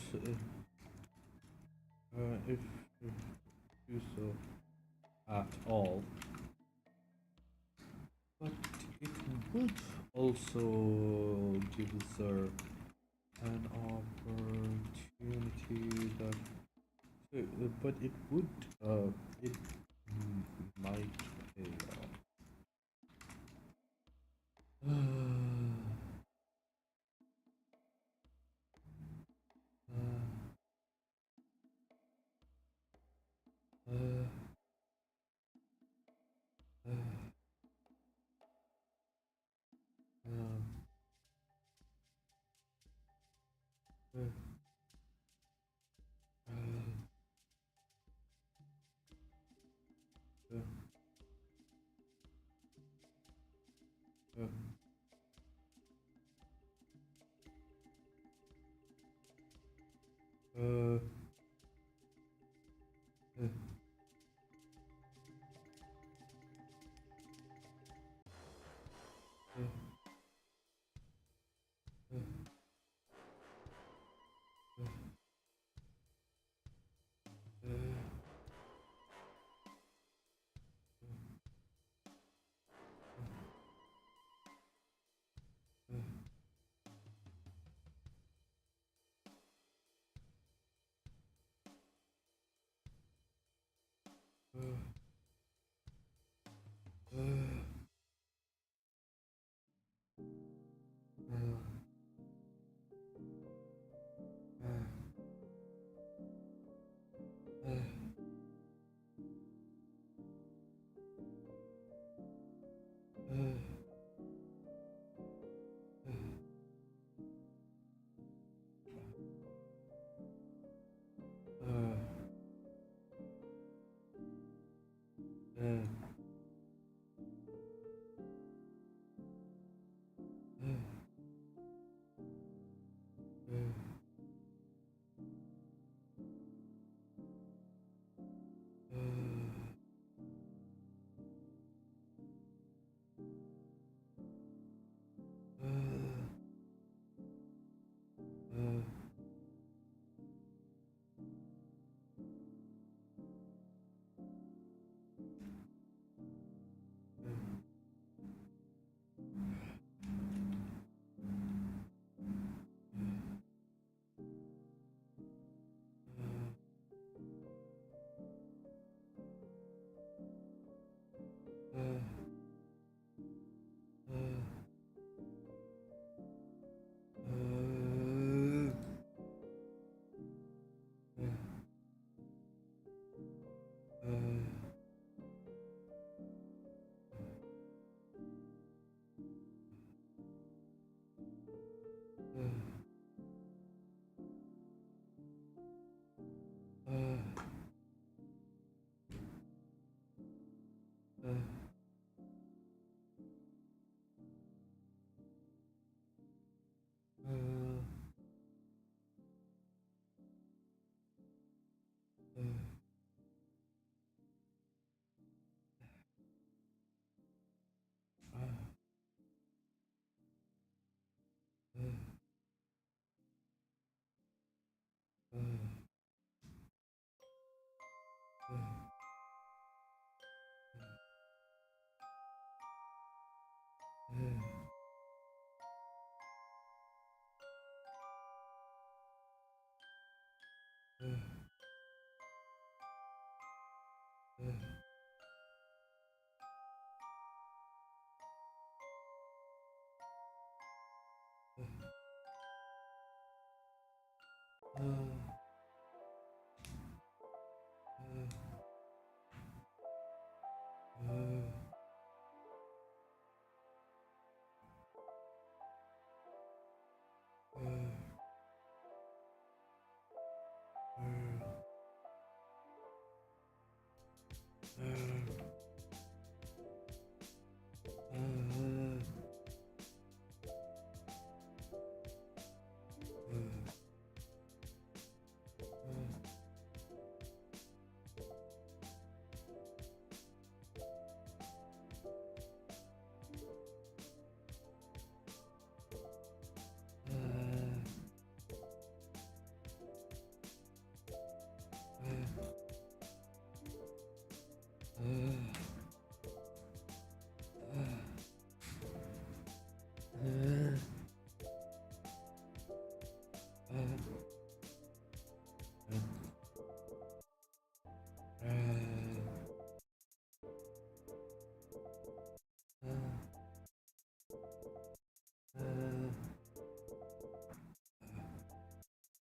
[SPEAKER 1] if do so at all, but it would also gives her an opportunity that, but it would, it might pay off.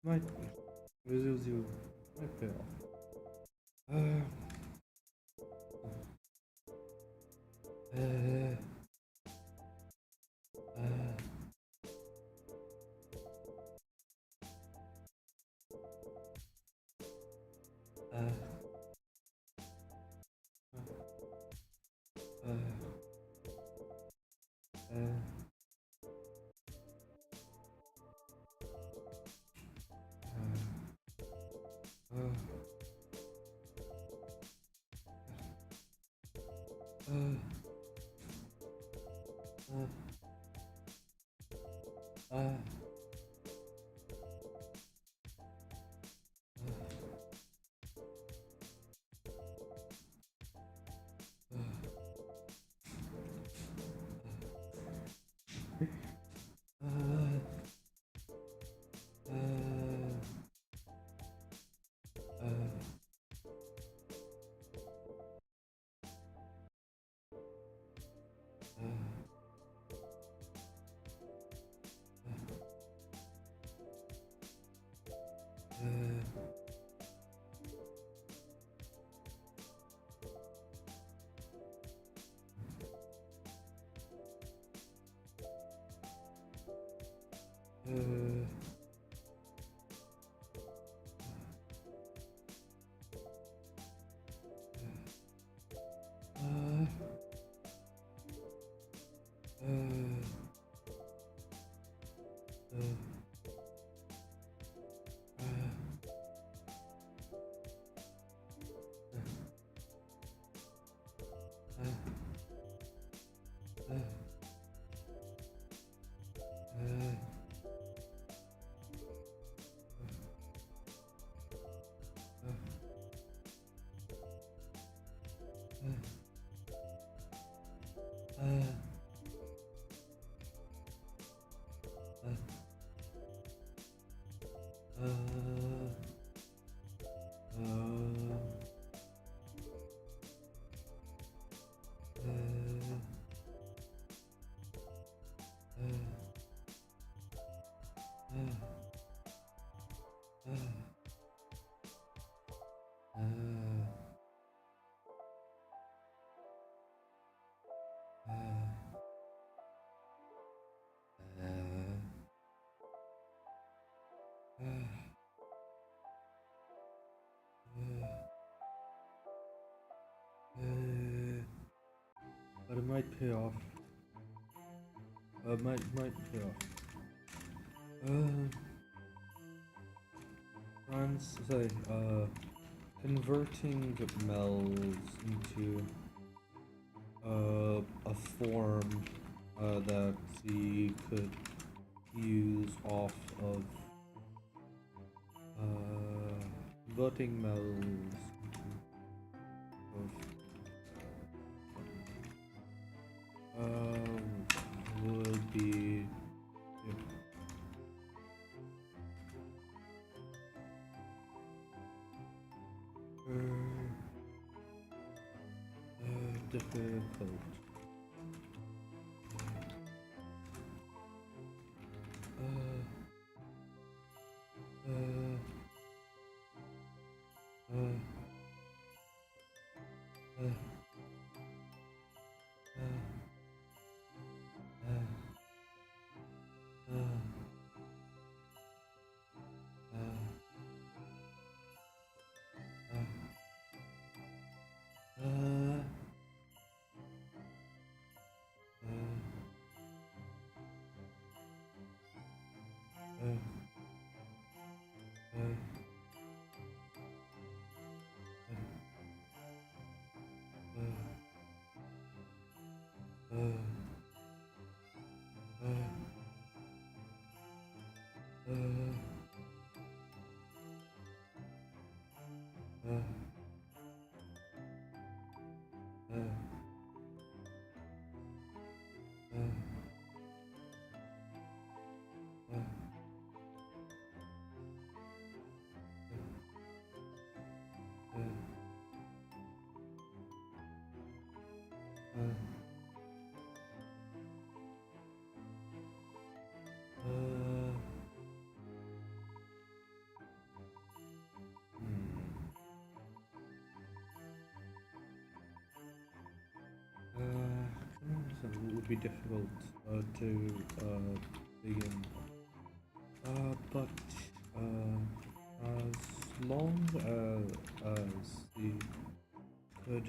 [SPEAKER 1] Might be. Might pay off. But it might pay off. Might pay off. Converting melds into a form that you could use off of converting melds would be difficult. would be difficult to begin. But as long as he could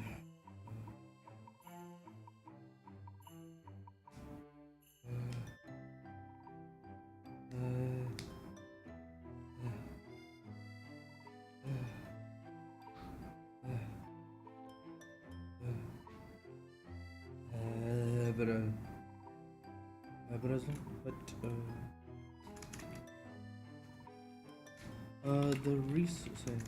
[SPEAKER 1] but as long, but the resourcing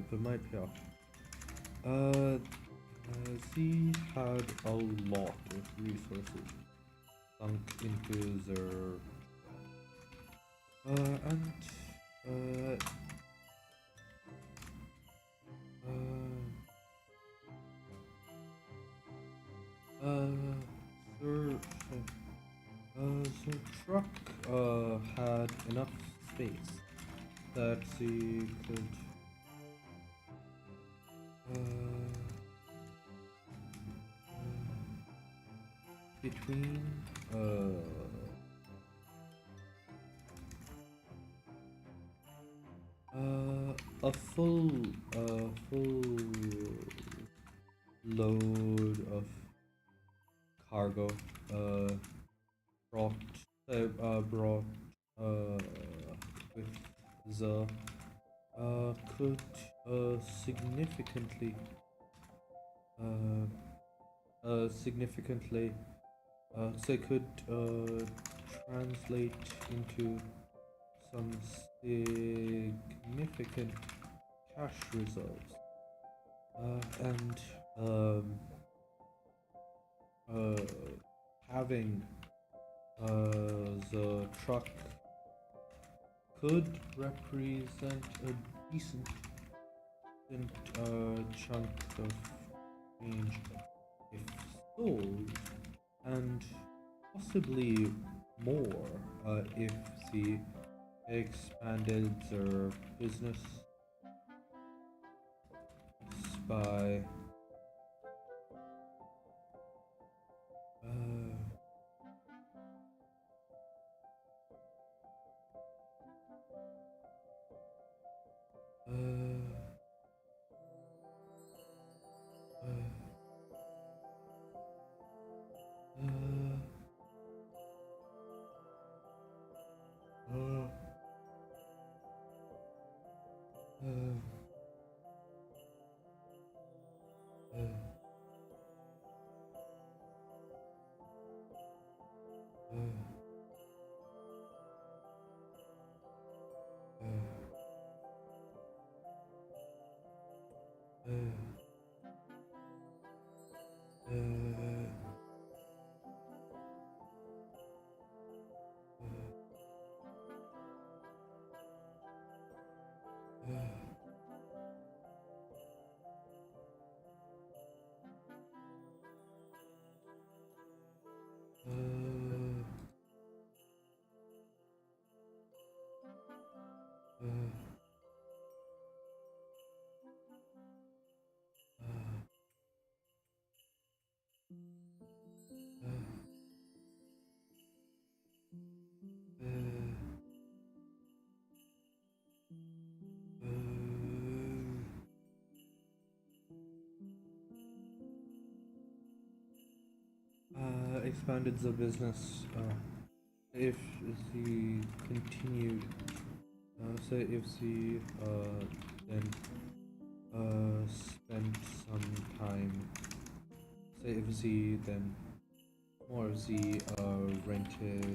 [SPEAKER 1] but my PR. He had a lot of resources sunk into their and the truck had enough space that he could between a full load of cargo brought with the could significantly so it could translate into some significant cash reserves and having the truck could represent a decent chunk of change if sold, and possibly more if the expanded their business by expanded the business, if the continued, say if the then spent some time, say if the then more of the rented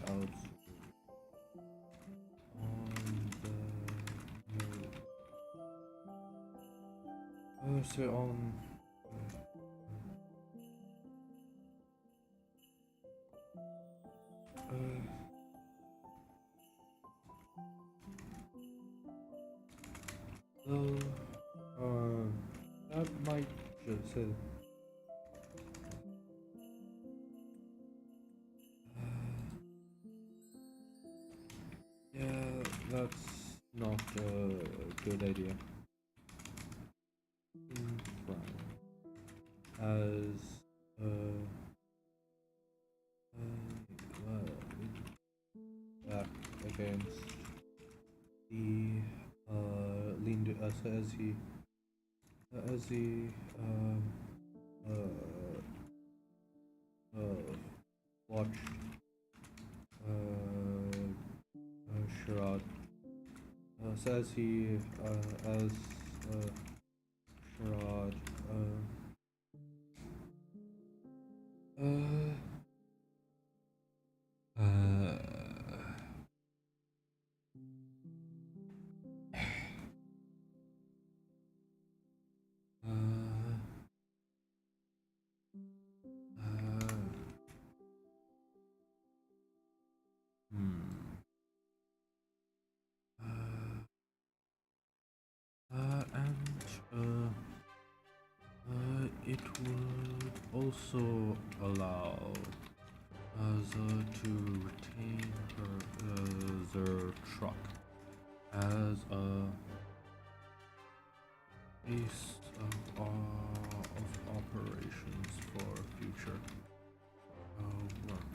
[SPEAKER 1] out on the so on so that might just yeah, that's not a good idea. In front, as back against the leaned so as he watched Sharad so as he as Sharad and it would also allow to retain their truck as a base of operations for future work.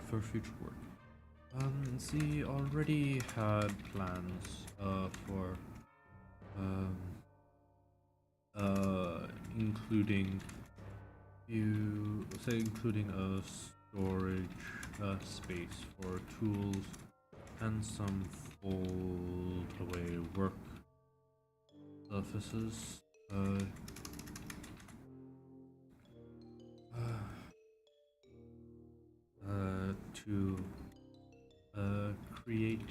[SPEAKER 1] For future work. She already had plans for including including a storage space for tools and some fold away work surfaces. To create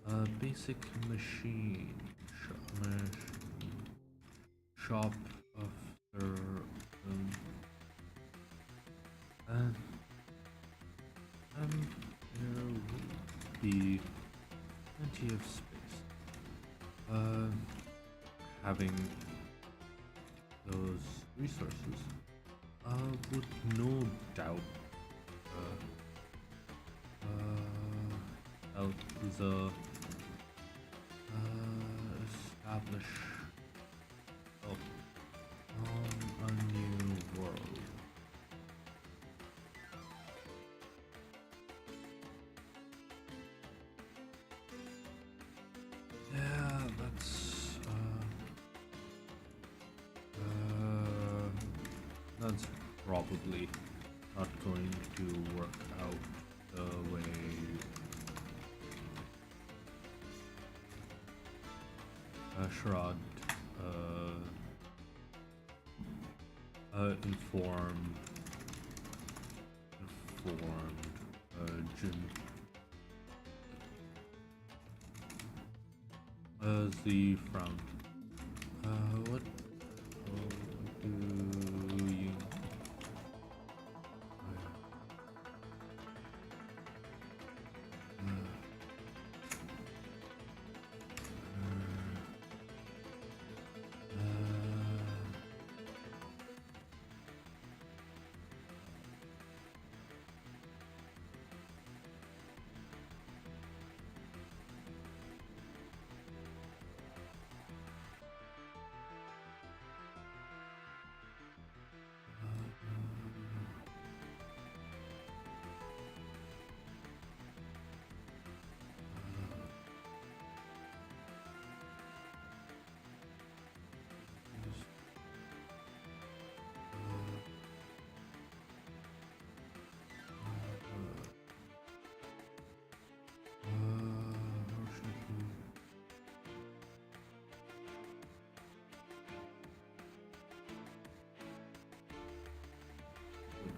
[SPEAKER 1] a basic machine shop of their own, and there will be plenty of space. Having those resources would no doubt help the establish on a new world. Yeah, that's probably not going to work out the way Sharad informed Jin as the frown. What do you?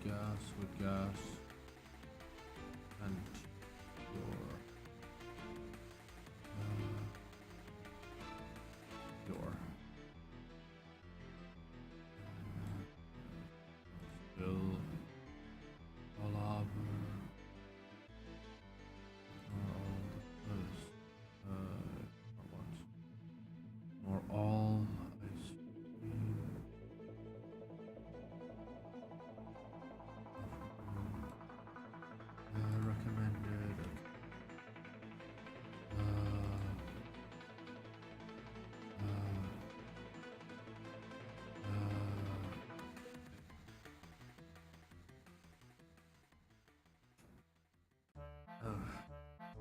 [SPEAKER 1] gas, and your still all over, or all ice cream. Recommended.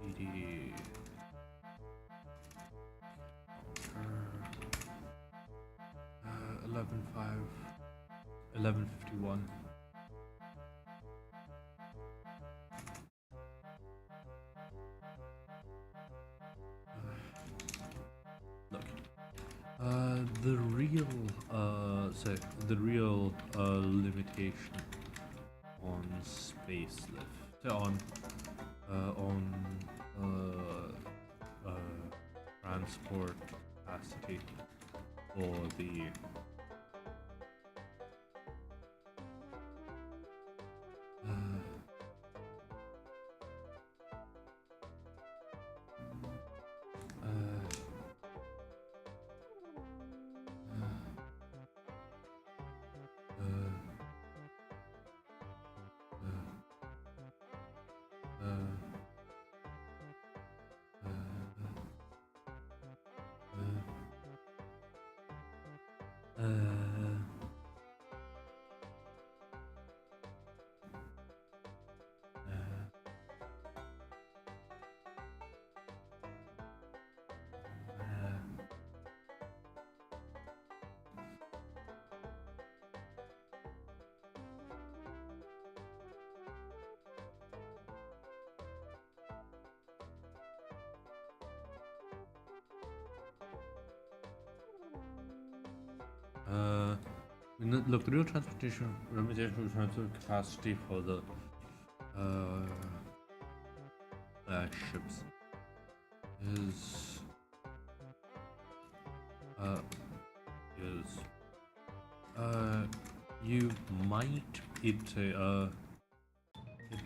[SPEAKER 1] BD. 11:51. Look, the real limitation on space lift on transport capacity for the look, the real transportation limitation transport capacity for the ships is you might it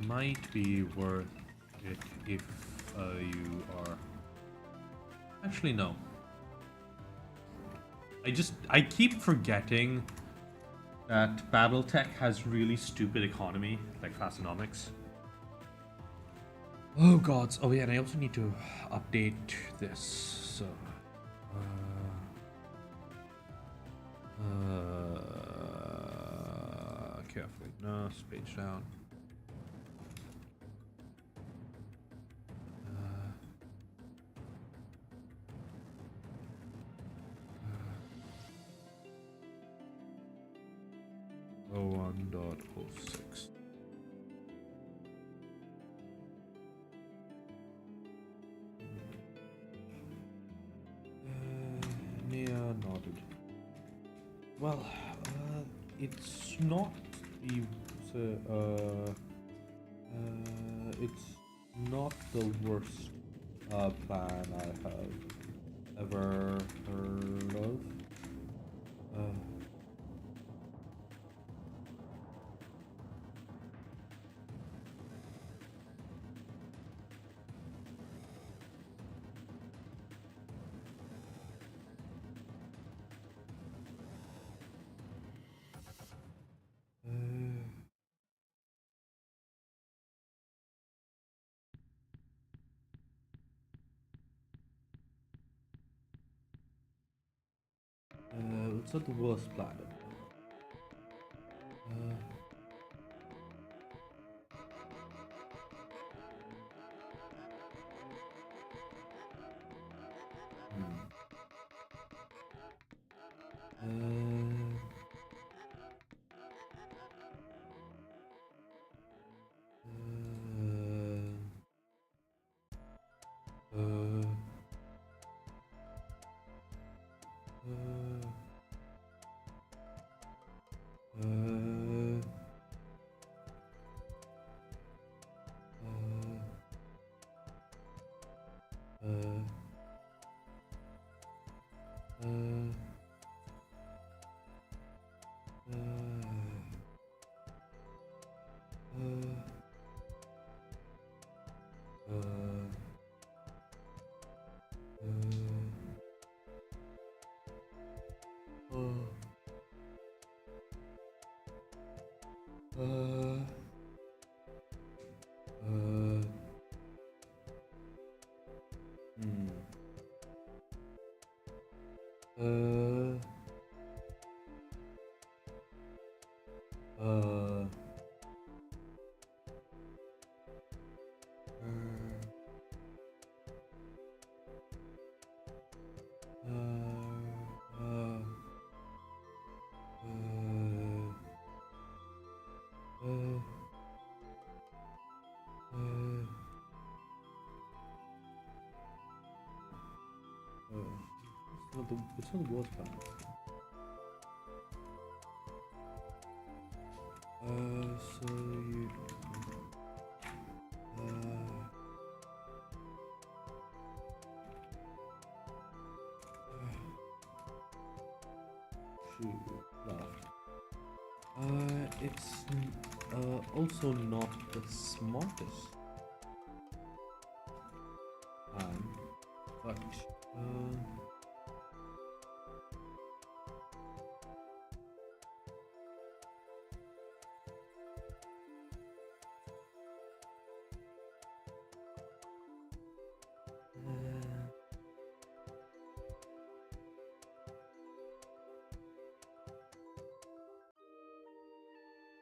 [SPEAKER 1] might be worth it if you are actually no. I keep forgetting that BattleTech has really stupid economy, like Fastnomics. Oh gods. Oh yeah, and I also need to update this. So carefully. No, page down. Oh, 1.06. Nia nodded. Well, it's not the it's not the worst plan I have ever heard of. It's not the worst plan. It's not the worst part. So you it's also not the smartest but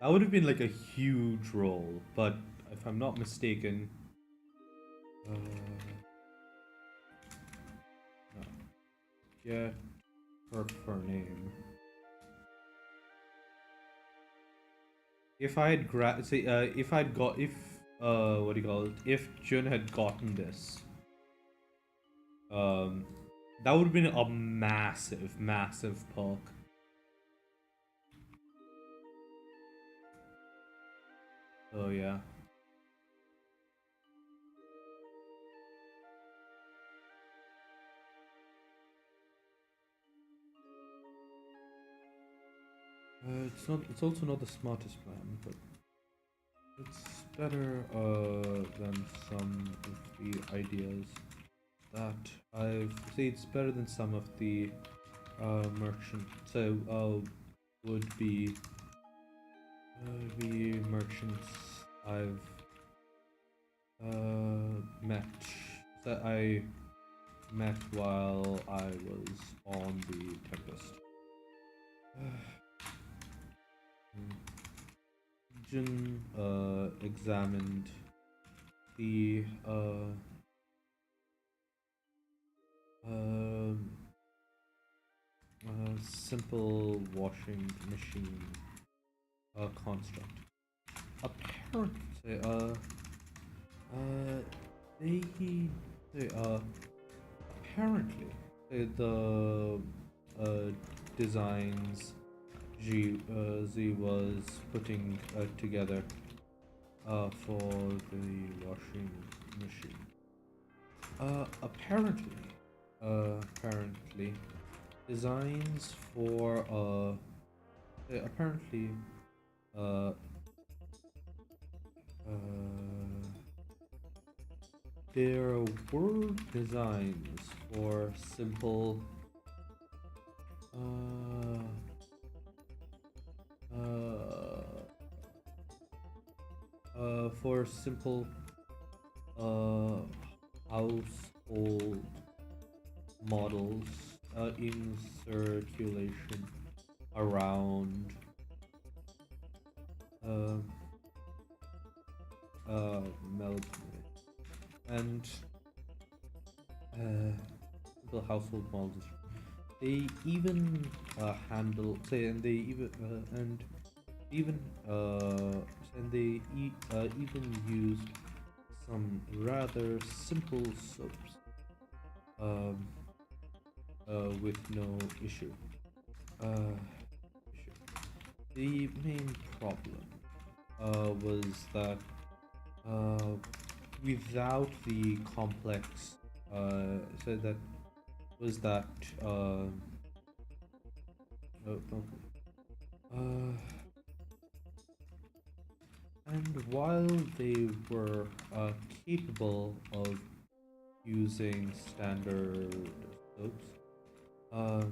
[SPEAKER 1] that would have been like a huge role, but if I'm not mistaken, no. Yeah, for name. If I had if I'd got what do you call it? If Jun had gotten this, that would have been a massive perk. So yeah. It's also not the smartest plan, but it's better than some of the ideas that I've see. It's better than some of the merchant. So would be merchants I've met that I met while I was on the Tempest. Jin examined the simple washing machine construct. Apparently, apparently the designs Z was putting together for the washing machine. Apparently, designs for apparently there were designs for simple household models in circulation around Melbourne, and simple household models. They even handle and they even used some rather simple soaps with no issue. The main problem was that without the complex so that was that no, no. And while they were capable of using standard scopes, uh,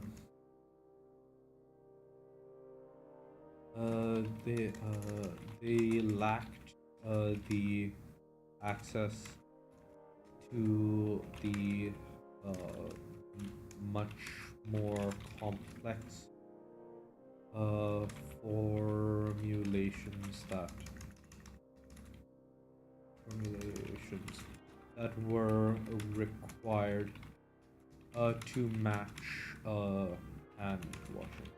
[SPEAKER 1] they lacked the access to the much more complex formulations that were required to match hand washing.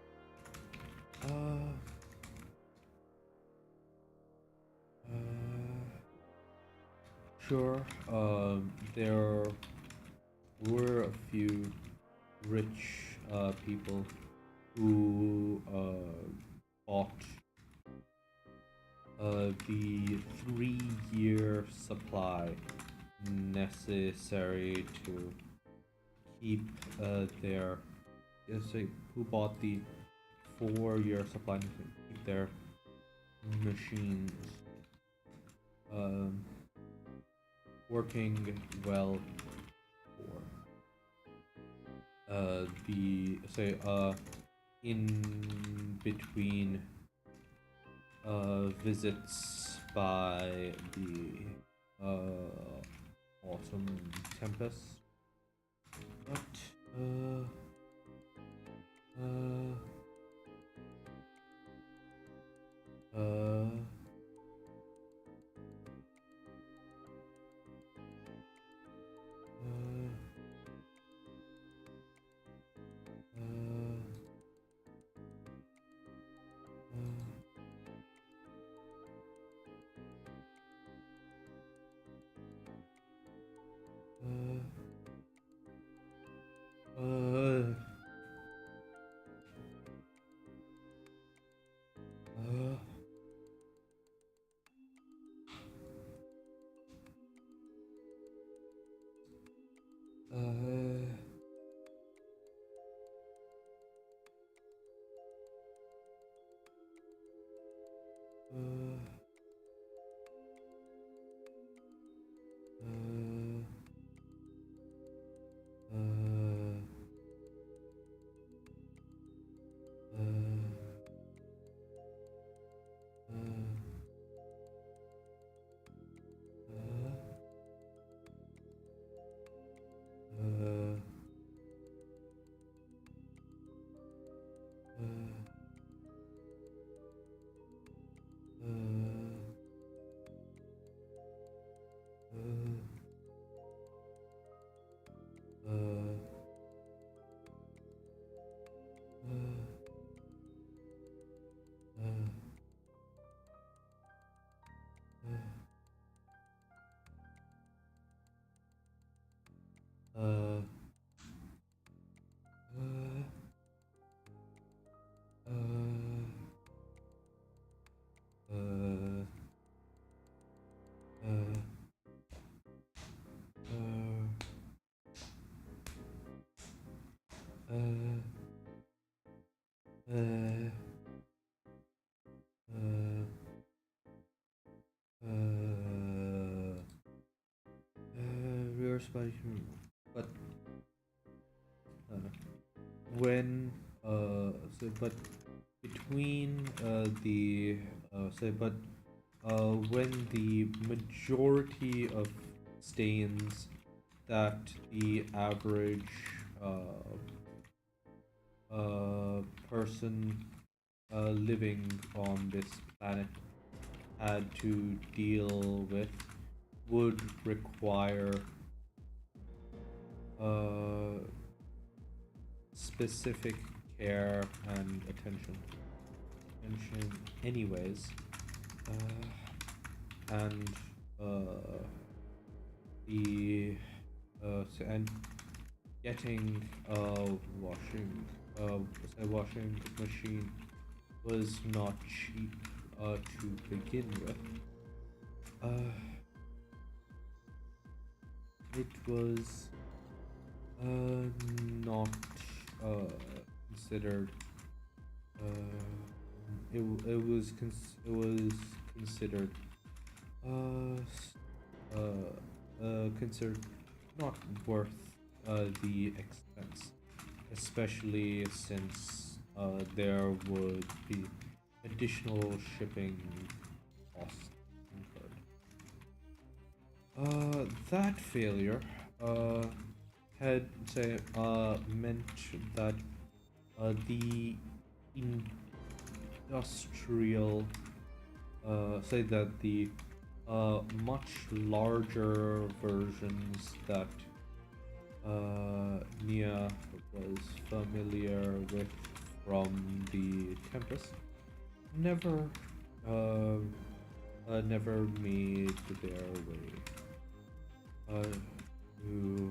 [SPEAKER 1] Sure, there were a few rich people who bought the 3-year supply necessary to keep their who bought the 4-year supply to keep their machines working well for the in between visits by the autumn tempests, but reverse by but when but between the but when the majority of stains that the average person living on this planet had to deal with would require specific care and attention anyways, and the and getting a washing machine was not cheap to begin with. It was Not considered. It was considered considered not worth the expense, especially since there would be additional shipping costs incurred. That failure had meant that the industrial say that the much larger versions that Nia was familiar with from the Tempest never uh, never made their way to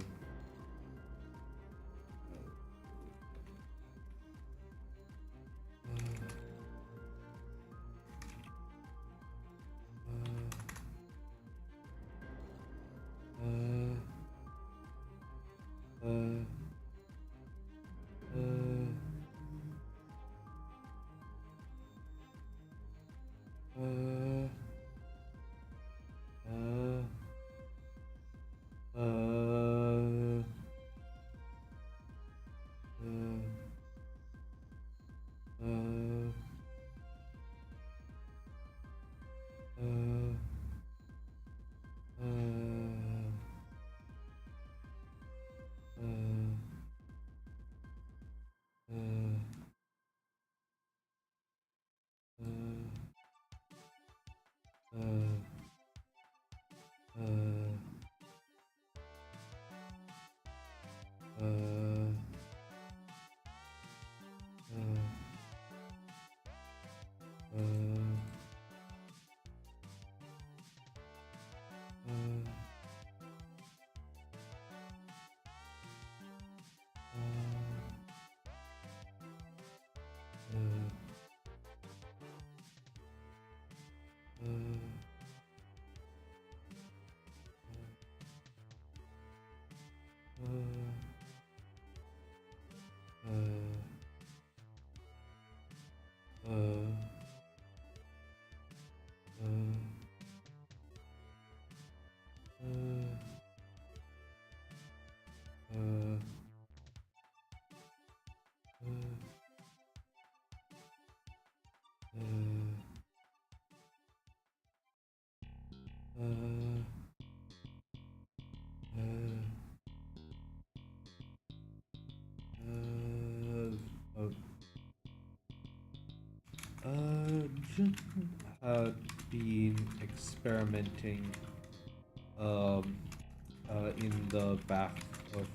[SPEAKER 1] Jin had been experimenting um, in the back of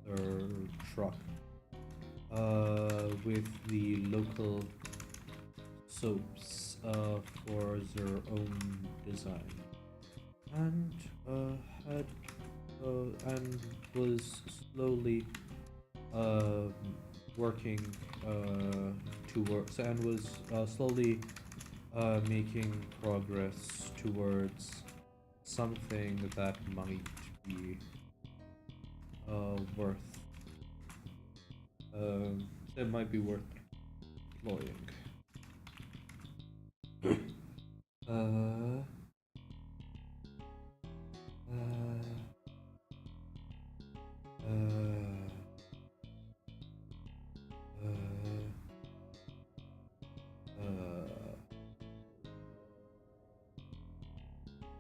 [SPEAKER 1] their truck with the local soaps for their own design, and had and was slowly uh, working towards and was slowly making progress towards something that might be worth that might be worth employing. Uh, uh, uh,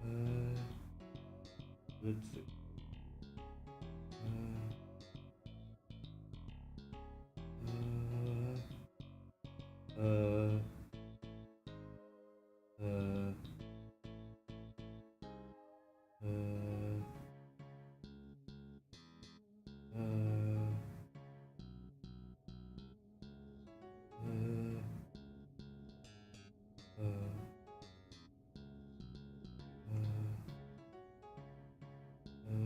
[SPEAKER 1] uh, let's see. Uh, uh, uh, uh,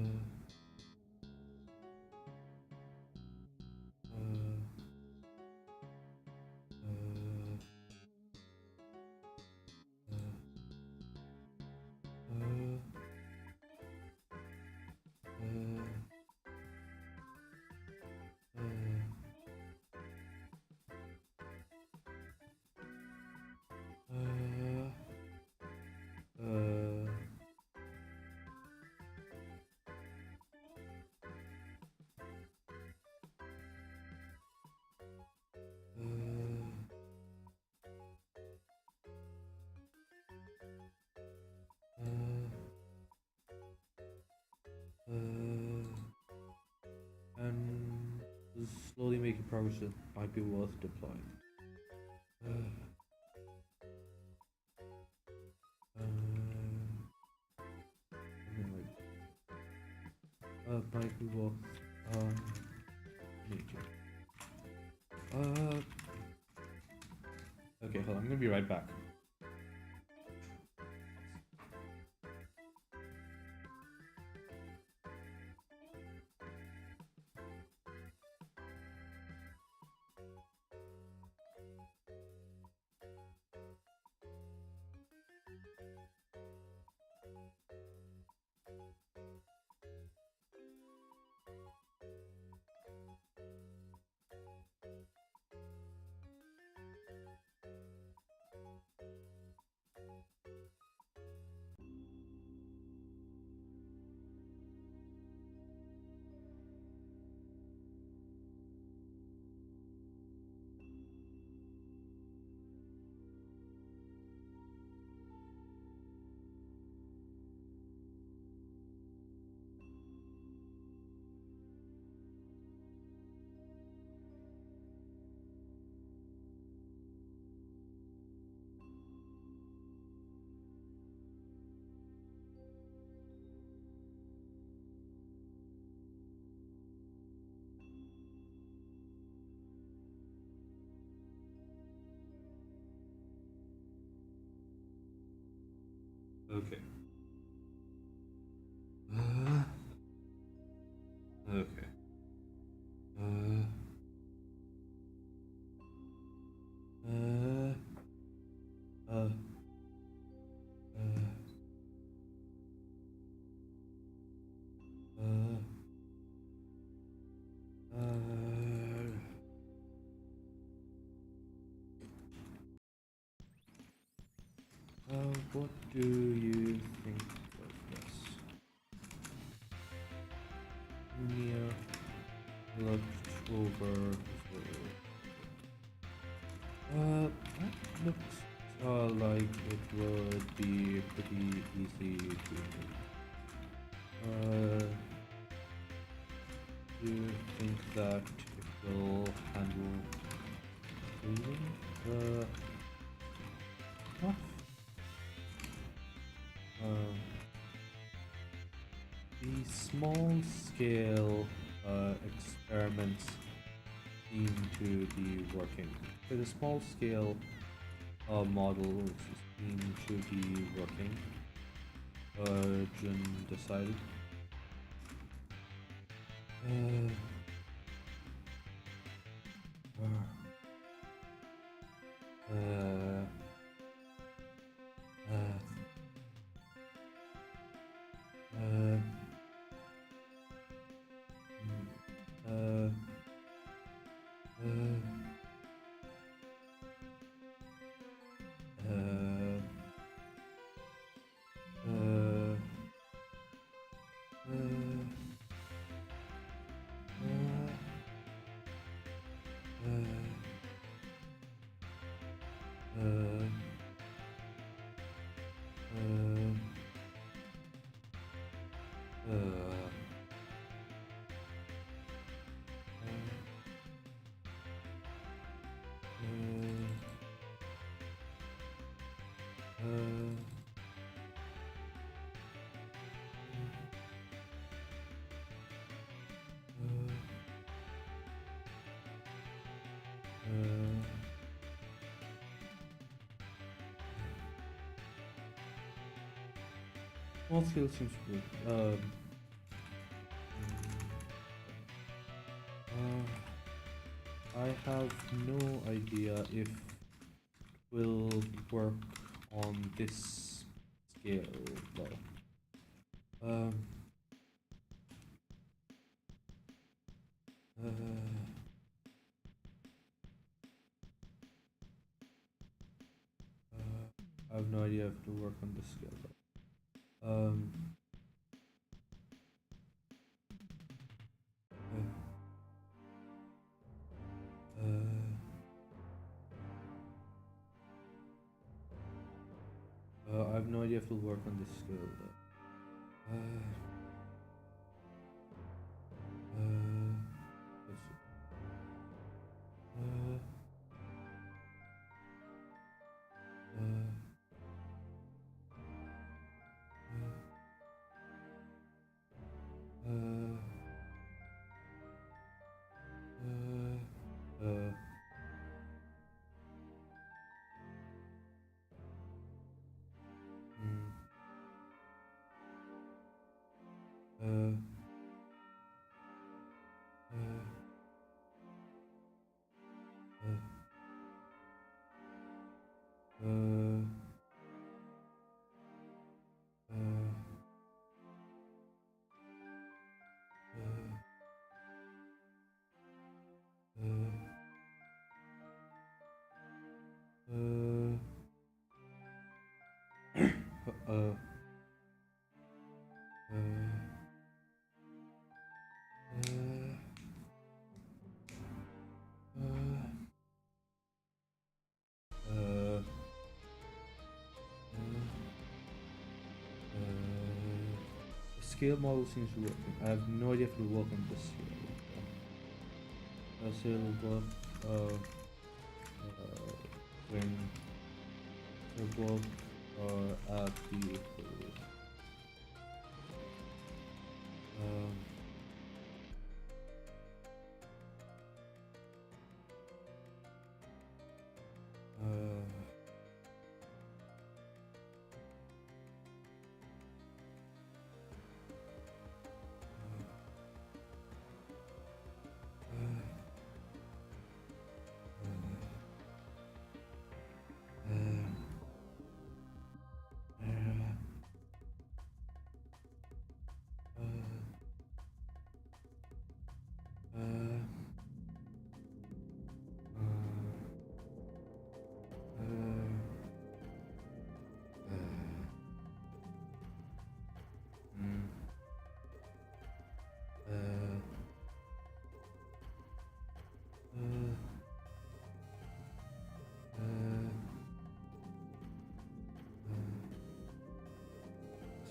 [SPEAKER 1] And slowly making progress that might be worth deploying. Might be worth nature. Okay, hold on, I'm gonna be right back. Okay. Okay. Uh, what do you think of this? Mia looked over his work. That looks like it would be pretty easy to do. Do you think that it will handle breathing? What? The small scale experiments seem to be working. So the small scale models seem to be working. Jun decided. Small scale seems good. I have no idea if it will work on this scale though. I have no idea if it will work on this scale though. I have no idea if it'll work on this scale though. Scale model seems to work. I have no idea if it will work on this scale. So it'll work when it'll work at the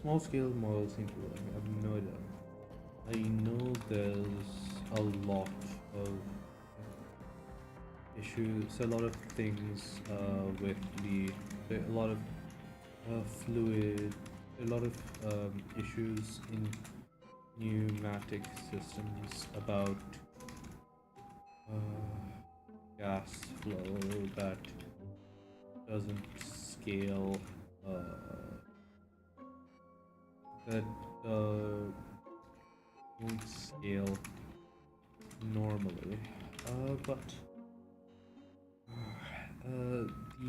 [SPEAKER 1] small scale models seem to work. I have no idea. I know there's a lot of issues, a lot of things with a lot of fluid, a lot of issues in pneumatic systems about gas flow that doesn't scale, that won't scale normally, but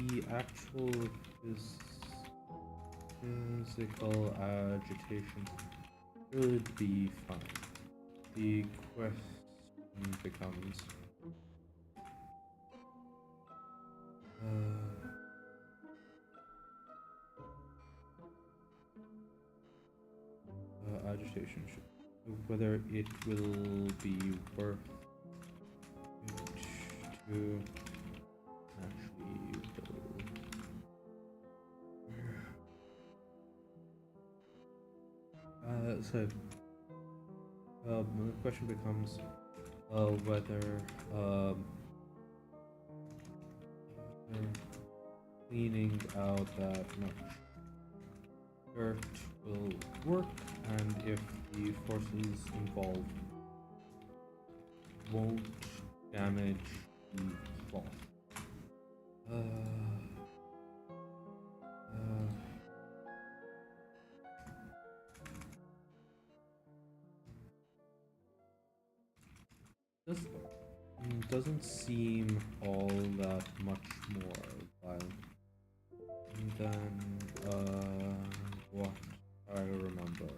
[SPEAKER 1] the actual physical agitation should be fine. The question becomes agitation, whether it will be worth it to actually go. So the question becomes whether cleaning out that much dirt will work, and if the forces involved won't damage the cloth. This doesn't seem all that much more violent than what I remember.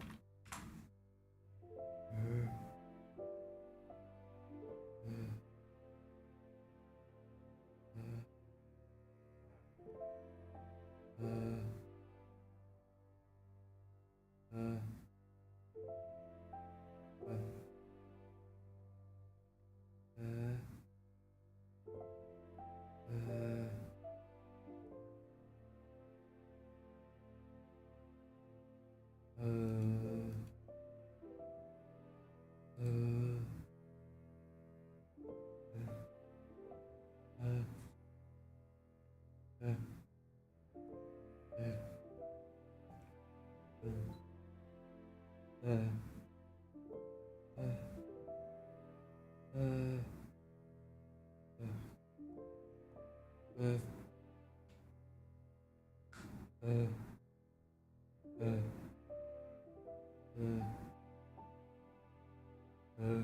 [SPEAKER 1] What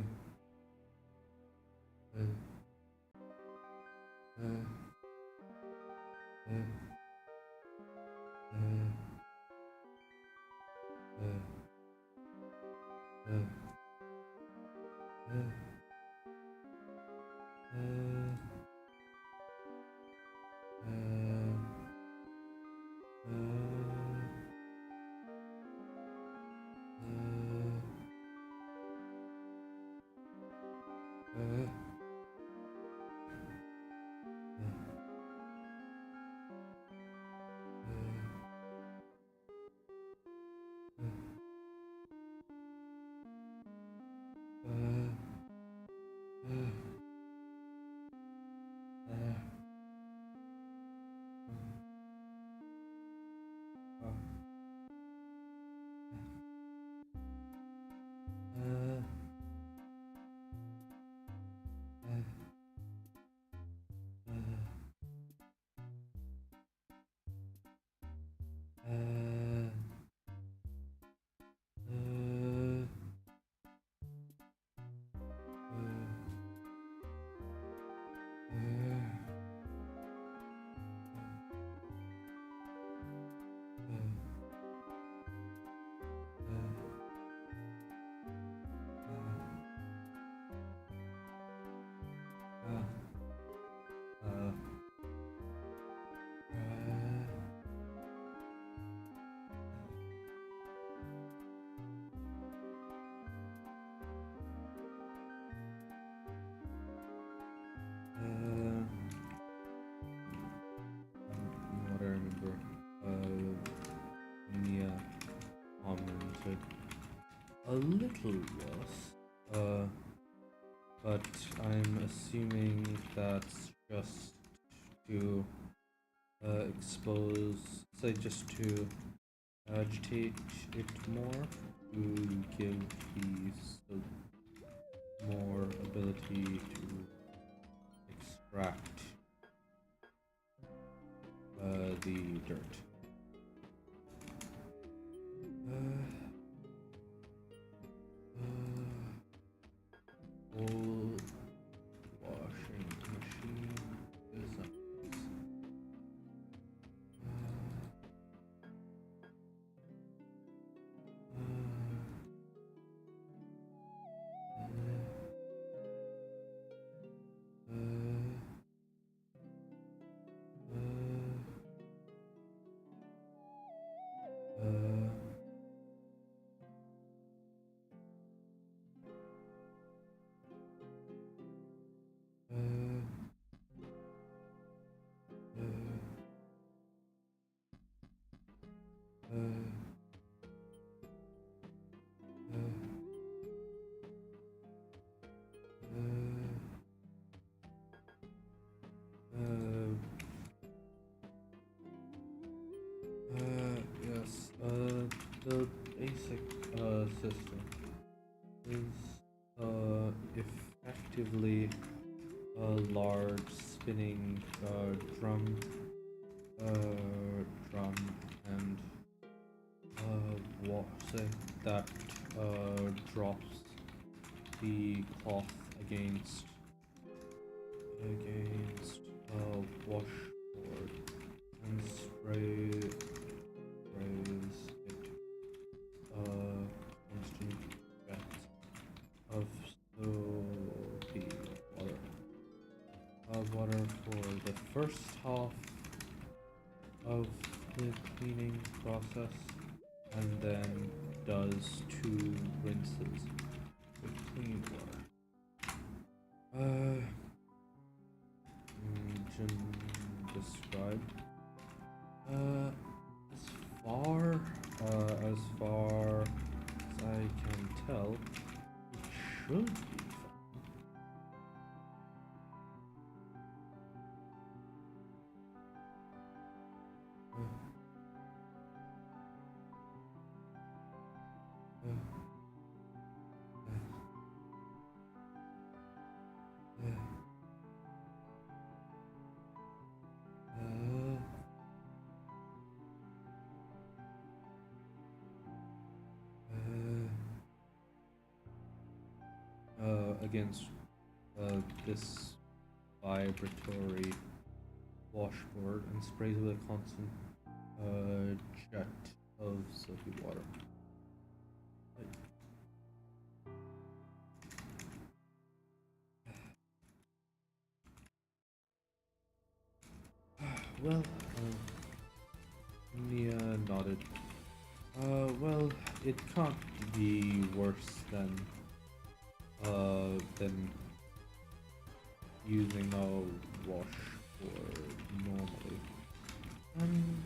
[SPEAKER 1] I remember, Mia commented a little worse, but I'm assuming that's just to expose, say, just to agitate it more, to give the more ability to extract the dirt. Old washing machine designs. Yes, the basic system is effectively a large spinning drum, and say that drops the cloth against washboard and sprays it constant jets of soapy water for the first half of the cleaning process, and then does 2 rinses with clean water. Jim described. As far as I can tell, it should be against this vibratory washboard and sprays with a constant jet of soapy water. Well, Nia nodded. Well, it can't be worse than using a washboard normally. And,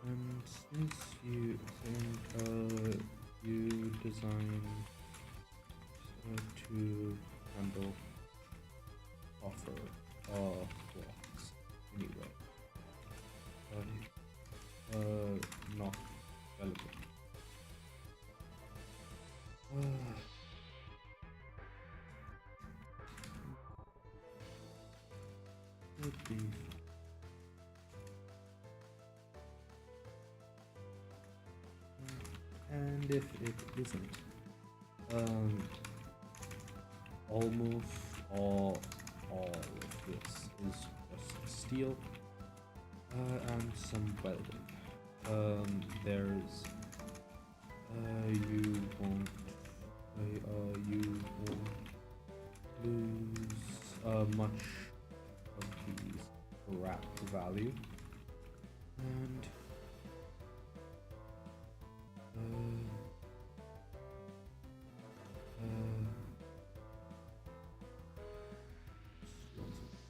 [SPEAKER 1] and since you think you designed to handle offer blocks anyway, not relevant. Would be and if it isn't, almost all of this is just steel and some welding. There's you won't lose much of these scrap value, and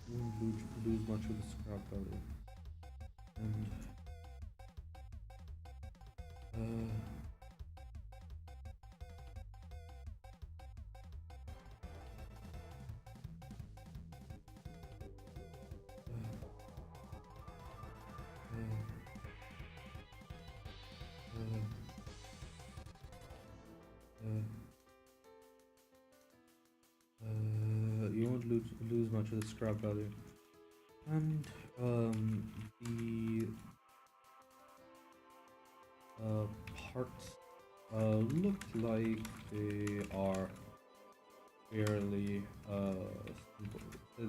[SPEAKER 1] won't lose much of the scrap value, and you won't lose much of the scrap value, and the parts look like they are fairly simple.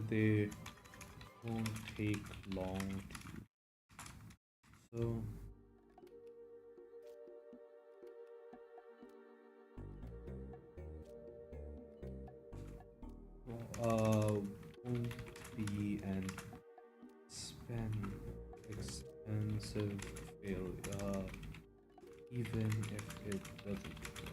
[SPEAKER 1] They won't take long to, so won't be an expensive failure, even if it doesn't work.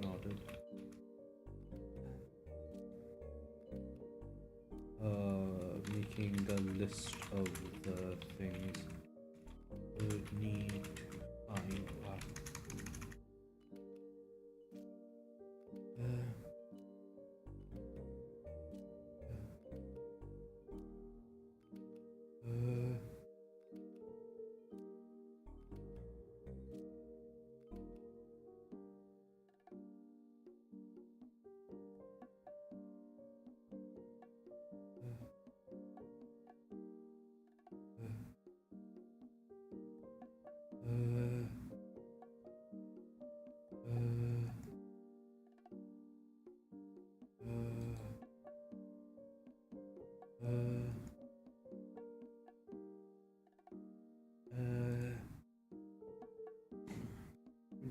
[SPEAKER 1] Nodded. Making the list of the things you would need to find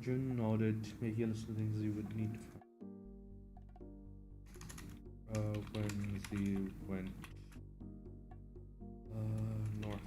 [SPEAKER 1] June nodded, making a list of things you would need when you went north.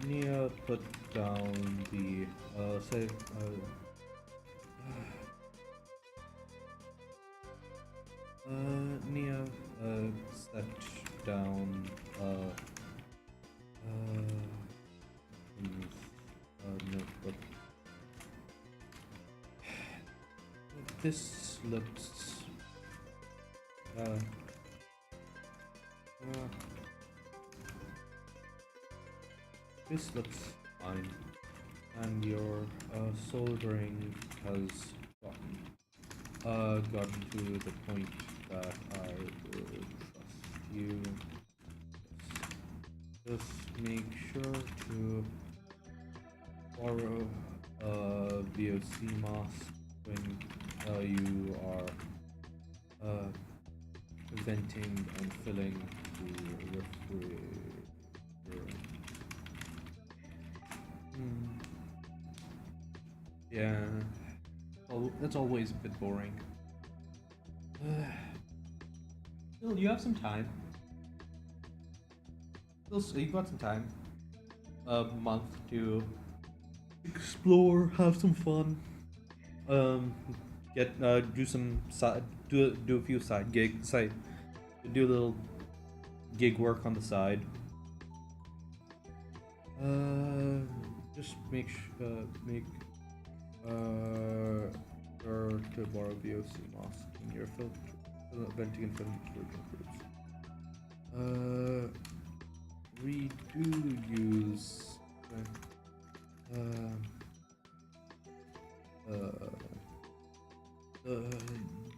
[SPEAKER 1] Nia put down the say Nia set down notebook. This looks this looks fine, and your soldering has gotten to the point that I will trust you. Just make sure to borrow VOC mask when you are venting and filling the refrigerator. Yeah, well, that's always a bit boring. Still, you have some time. Still, you've got some time. A month to explore, have some fun. Get do some side, do a few side gigs, do a little gig work on the side. Just make sure to borrow VOC mask in your venting and filling groups. We do use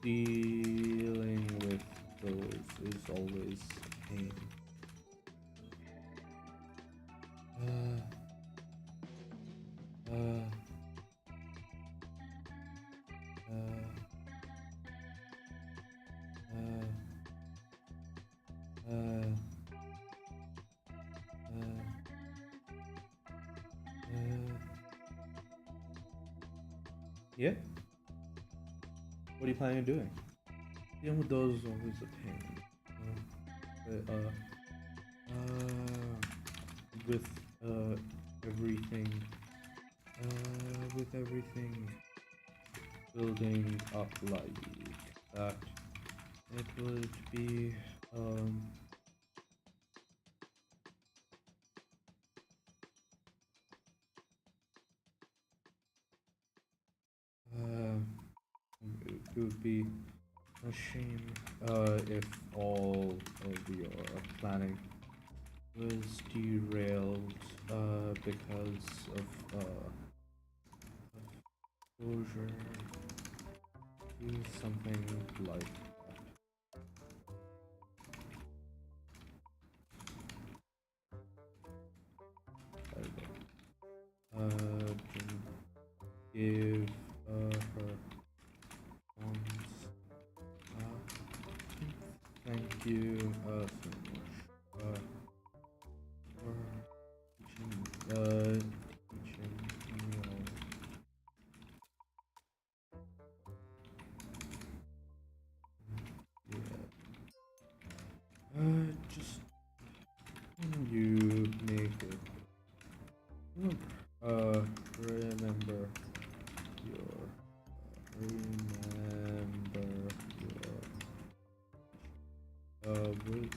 [SPEAKER 1] dealing with those is always a pain. Yeah? What are you planning on doing? Dealing with those is always a pain. With everything building up like that, it would be it would be a shame if all of your planning was derailed because of exposure to something like that. Give her arms. Thank you so much for teaching me all. Yeah. Just when you make it. Remember your will you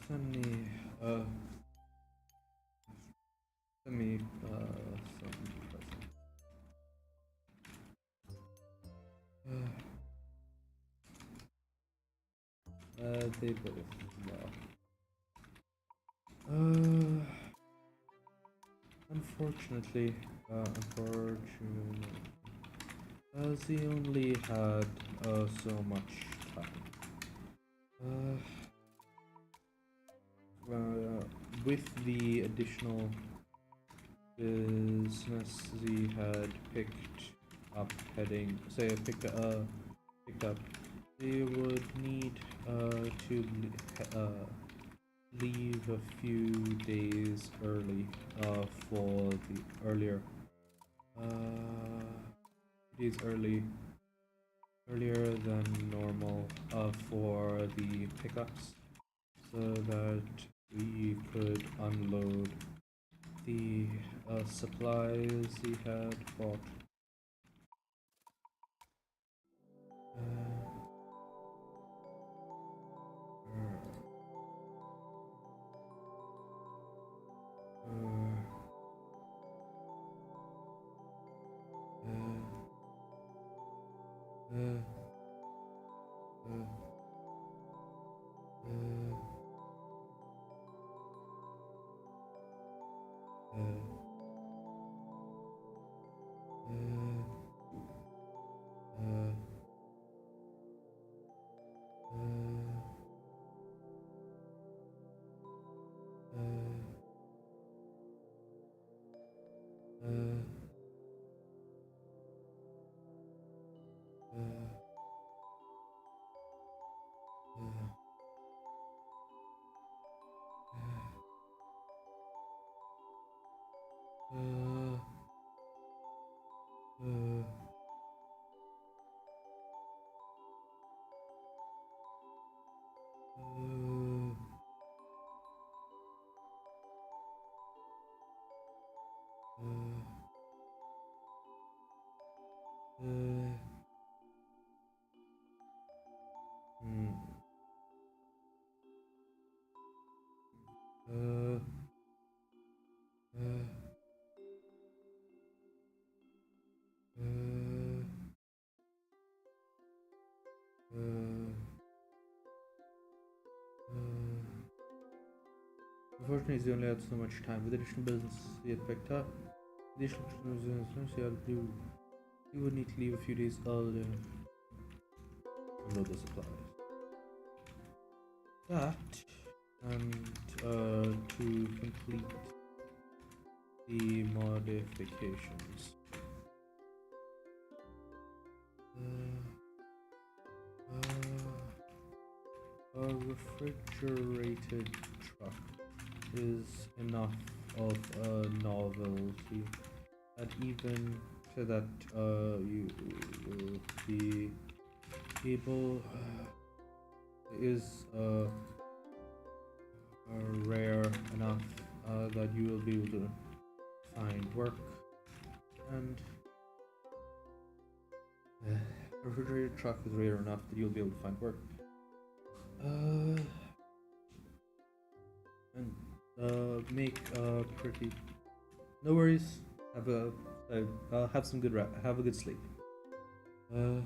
[SPEAKER 1] send me some present. They both laugh. Unfortunately, as he only had so much time. With the additional business he had picked up, he would need to leave a few days early for the earlier earlier than normal for the pickups, so that we could unload the supplies he had bought. Unfortunately, he only had so much time. With additional business he had picked up, additional business he would need to leave a few days earlier to load the supplies. That, and to complete the modifications. A refrigerated truck is enough of a novelty that even so that you will be able is rare enough that you will be able to find work, and refrigerated truck is rare enough that you'll be able to find work. And make pretty. No worries. Have some good have a good sleep. Uh.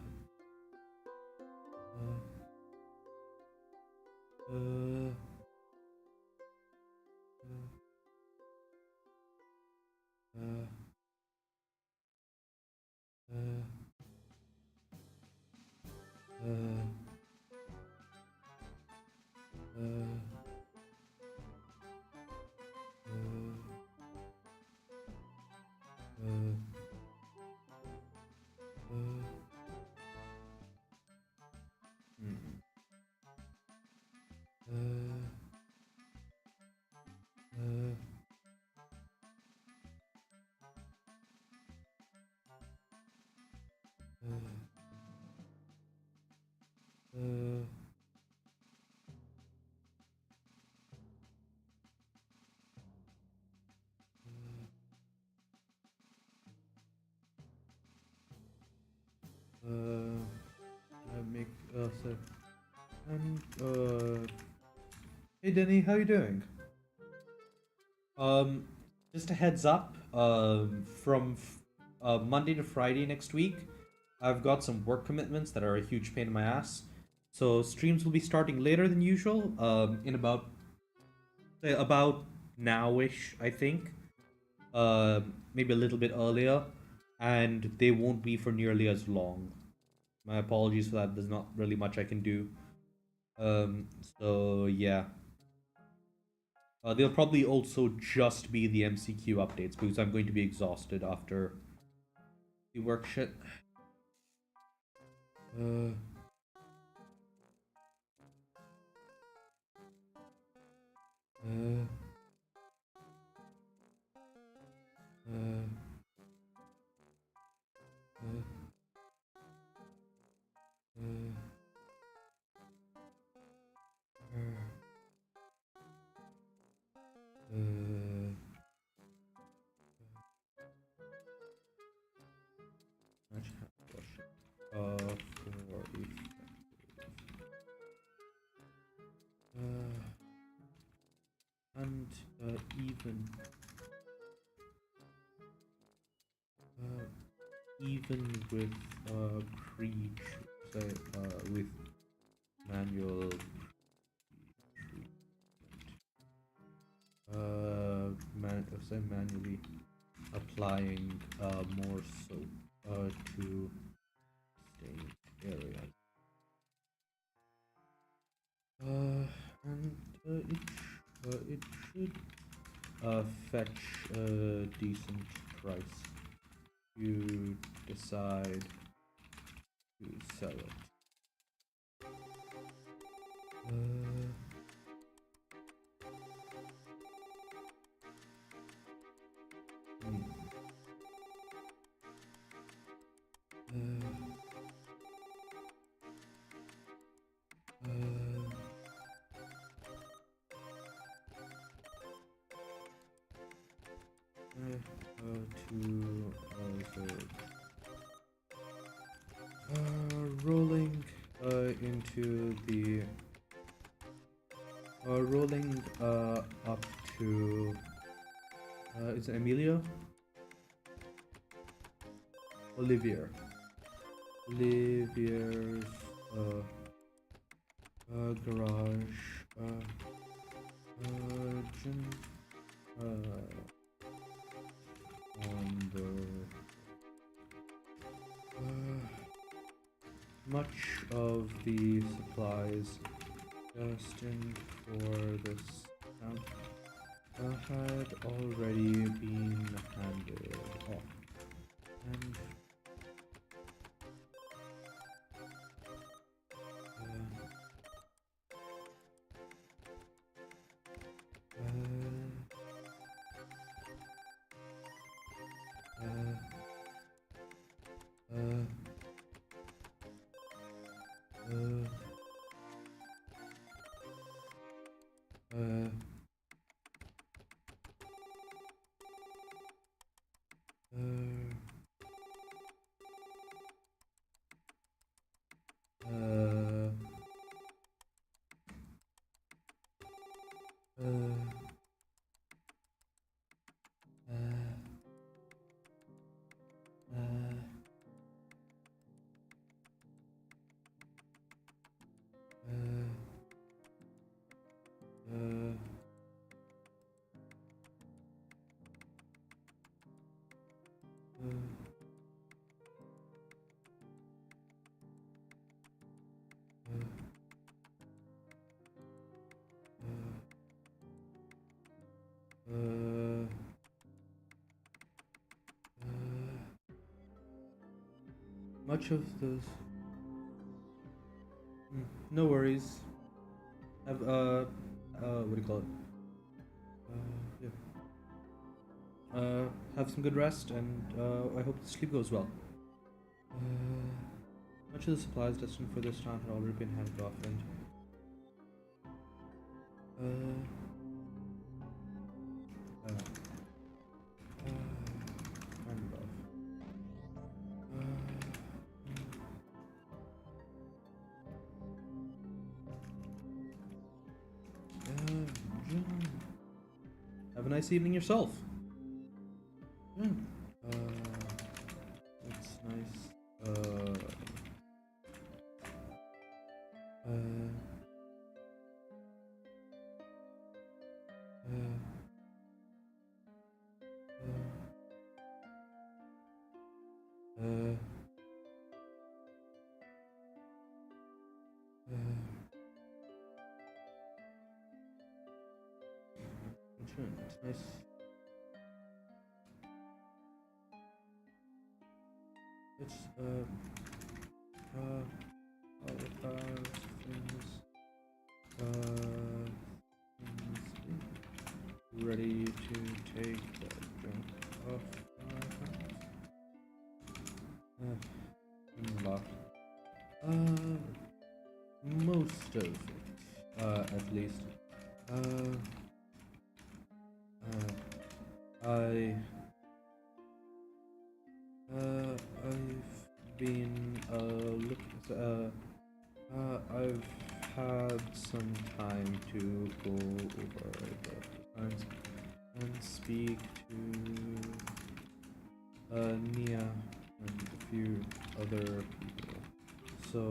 [SPEAKER 1] Hey Denny, how you doing? Just a heads up. From Monday to Friday next week, I've got some work commitments that are a huge pain in my ass. So streams will be starting later than usual. In about now-ish, I think. Maybe a little bit earlier, and they won't be for nearly as long. My apologies for that. There's not really much I can do. So yeah. They'll probably also just be the MCQ updates because I'm going to be exhausted after the work shit. And even with with manual manually applying more soap to stained areas. And it should fetch a decent price. You decide to sell it. Rolling into the rolling up to is it Emilio? Olivier's garage on the much of the supplies destined for this camp had already been handed off, and much of those. No worries. Have what do you call it? Yeah. Have some good rest, and I hope the sleep goes well. Much of the supplies destined for this town had already been handed off, and handed off. Have a nice evening yourself. Yeah. That's nice. It's nice. It's things ready to take that junk off my hands. Most of it, at least. I've been I've had some time to go over the plans and speak to Nia and a few other people. So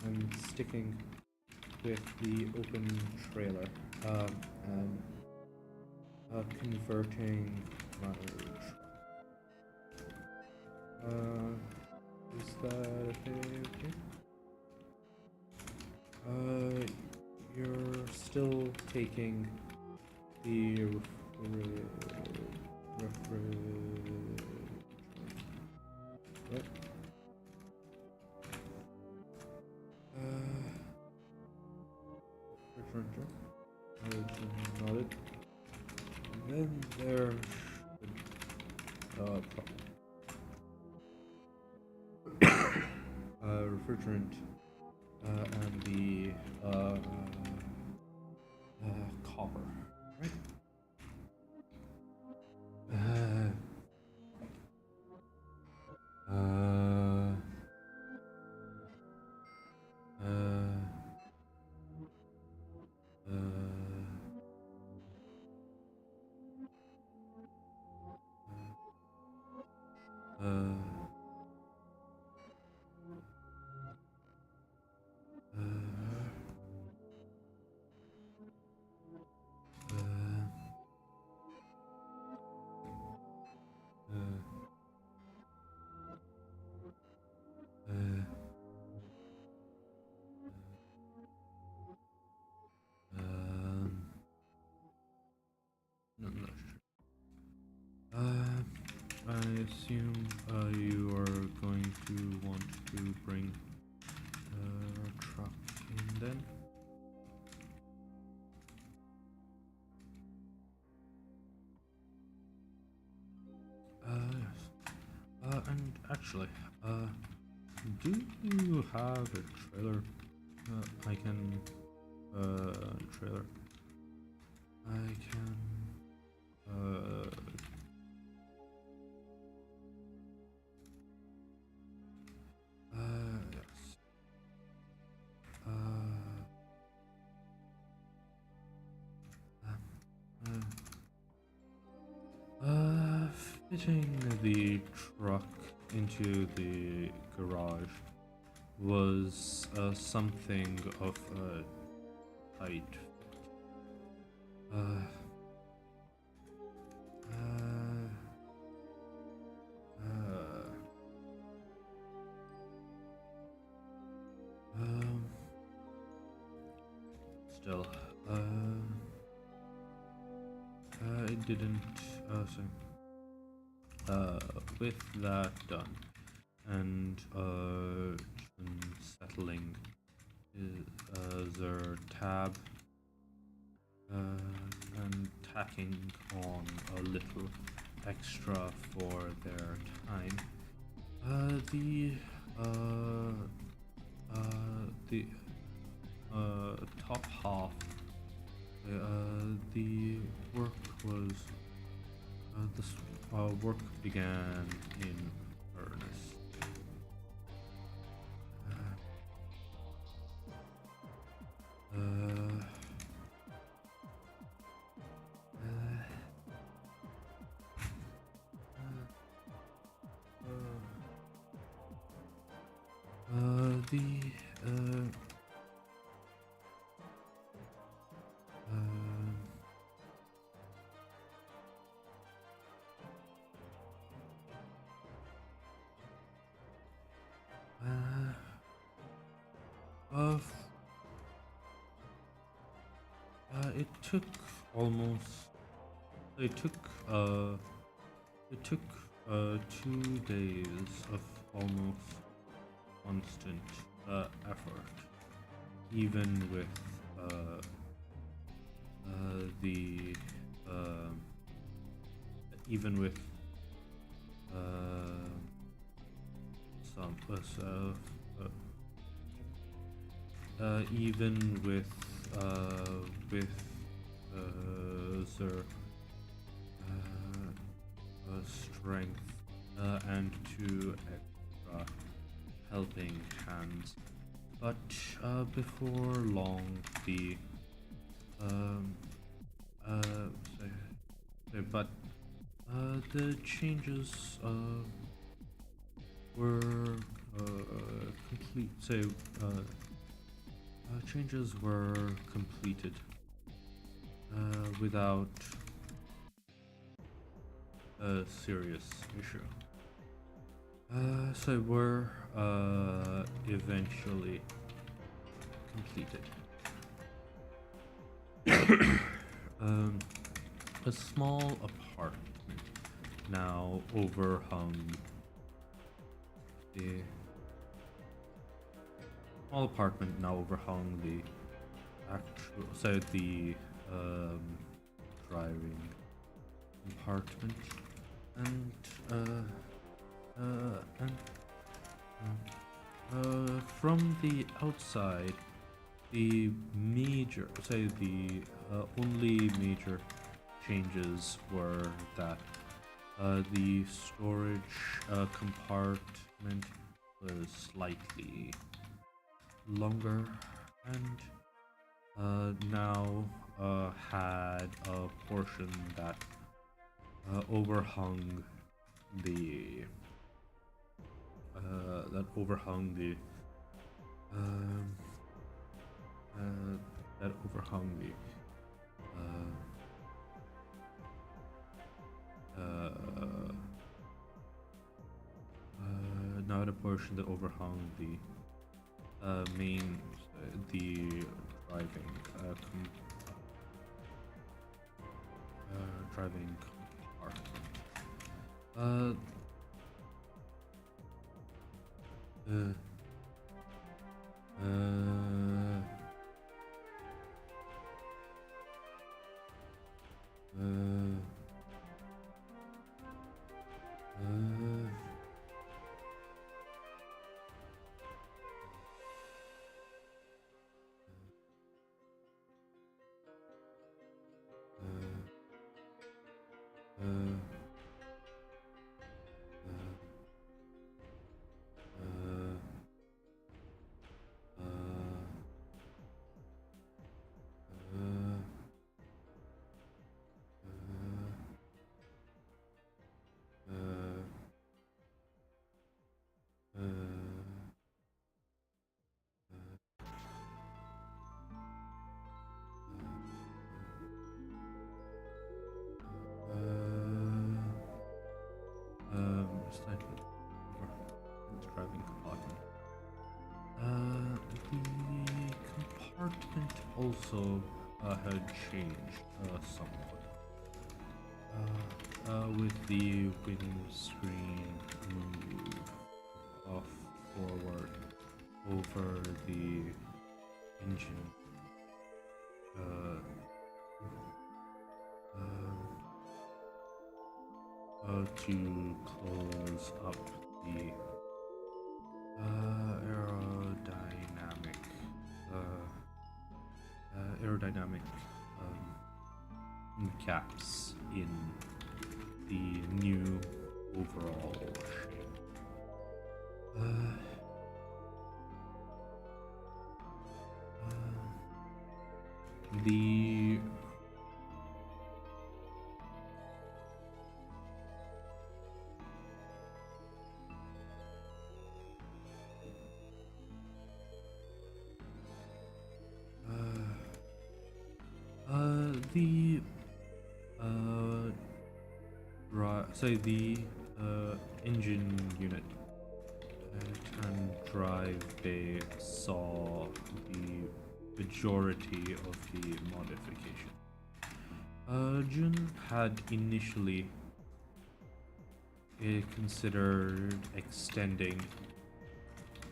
[SPEAKER 1] I'm sticking with the open trailer and converting my truck. Is that okay? You're still taking the what? Refrigerator. Nodded. Then there should refrigerant and the copper, right? Not sure. I assume you are going to want to bring a truck in then? Yes. And actually, do you have a trailer? I can, trailer. I can, yes. Fitting the truck into the garage was something of a tight fit. Still, it didn't, with that done, and settling is their tab, and tacking on a little extra for their time. The top half, the work was this work began in earnest. It took almost. It took 2 days of almost constant effort, even with the even with some even with their strength and 2 extra helping hands. But before long, the changes were complete. Changes were completed without a serious issue. So were eventually completed. A small apartment now overhung the actual, the driving compartment, and from the outside, the only major changes were that the storage compartment was slightly longer, and now had a portion that overhung the main the driving compartment. Driving compartment. The compartment also had changed somewhat. with the windscreen move off forward over the engine. To close up the aerodynamic gaps in the new overall shape. The engine unit and drive bay saw the majority of the modification. Jun had initially considered extending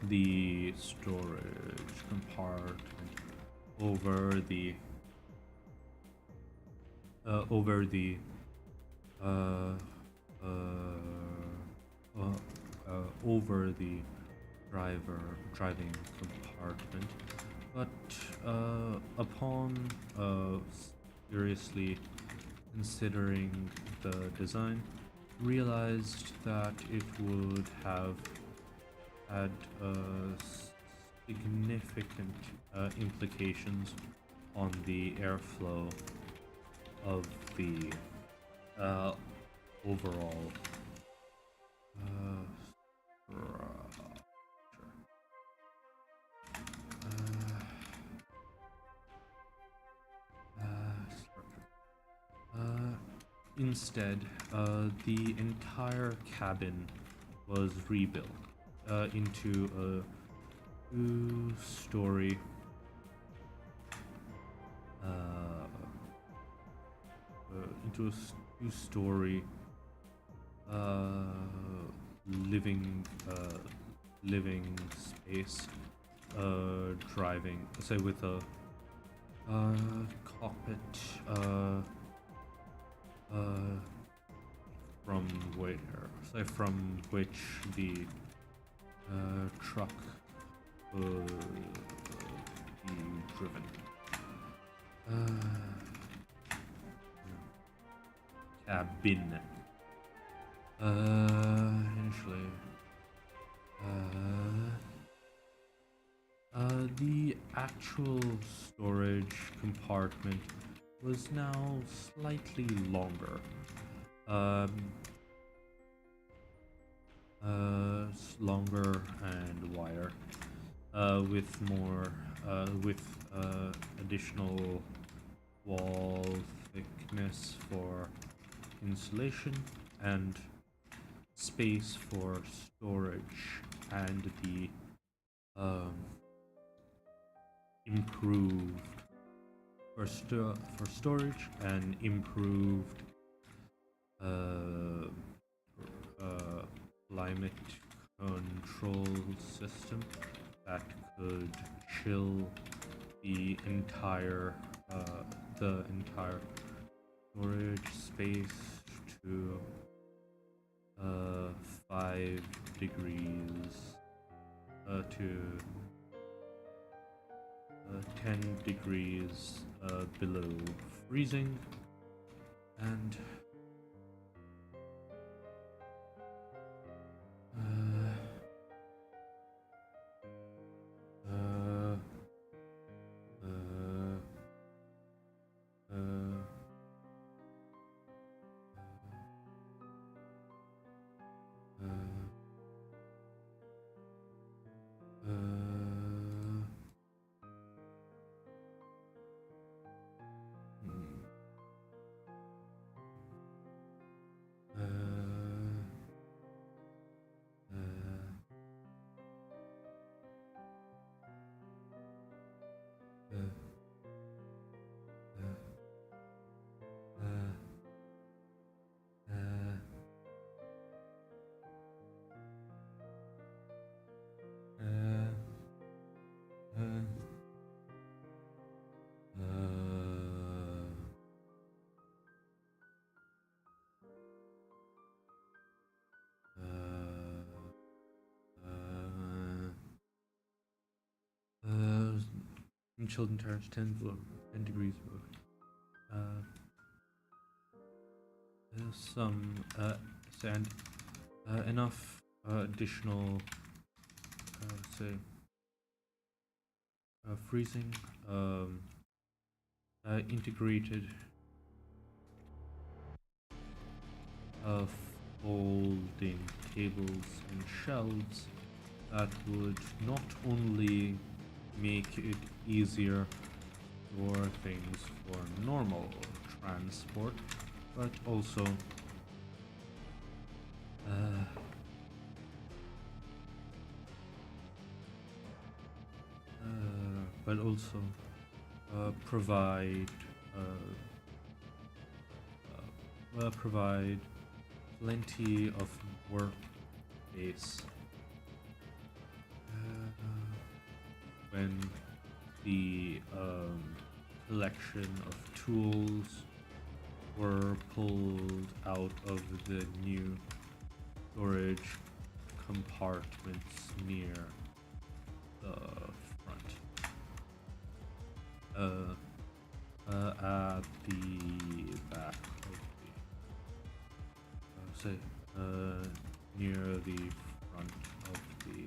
[SPEAKER 1] the storage compartment over the driving compartment, but upon seriously considering the design, realized that it would have had significant implications on the airflow of the overall instead, the entire cabin was rebuilt into a two-story living space, driving, say, with a cockpit from which the truck would be driven. Cabin. Initially, the actual storage compartment was now slightly longer. Longer and wider, with additional wall thickness for insulation and space for storage, and the improved for storage and improved climate control system that could chill the entire storage space to 5 degrees to 10 degrees below freezing, and in chilled environments 10 degrees below. There's some sand, enough additional, say, freezing, integrated folding tables and shelves that would not only make it easier for things for normal transport, but also provide plenty of work space when the collection of tools were pulled out of the new storage compartments near the front. At the back of the, near the front of the,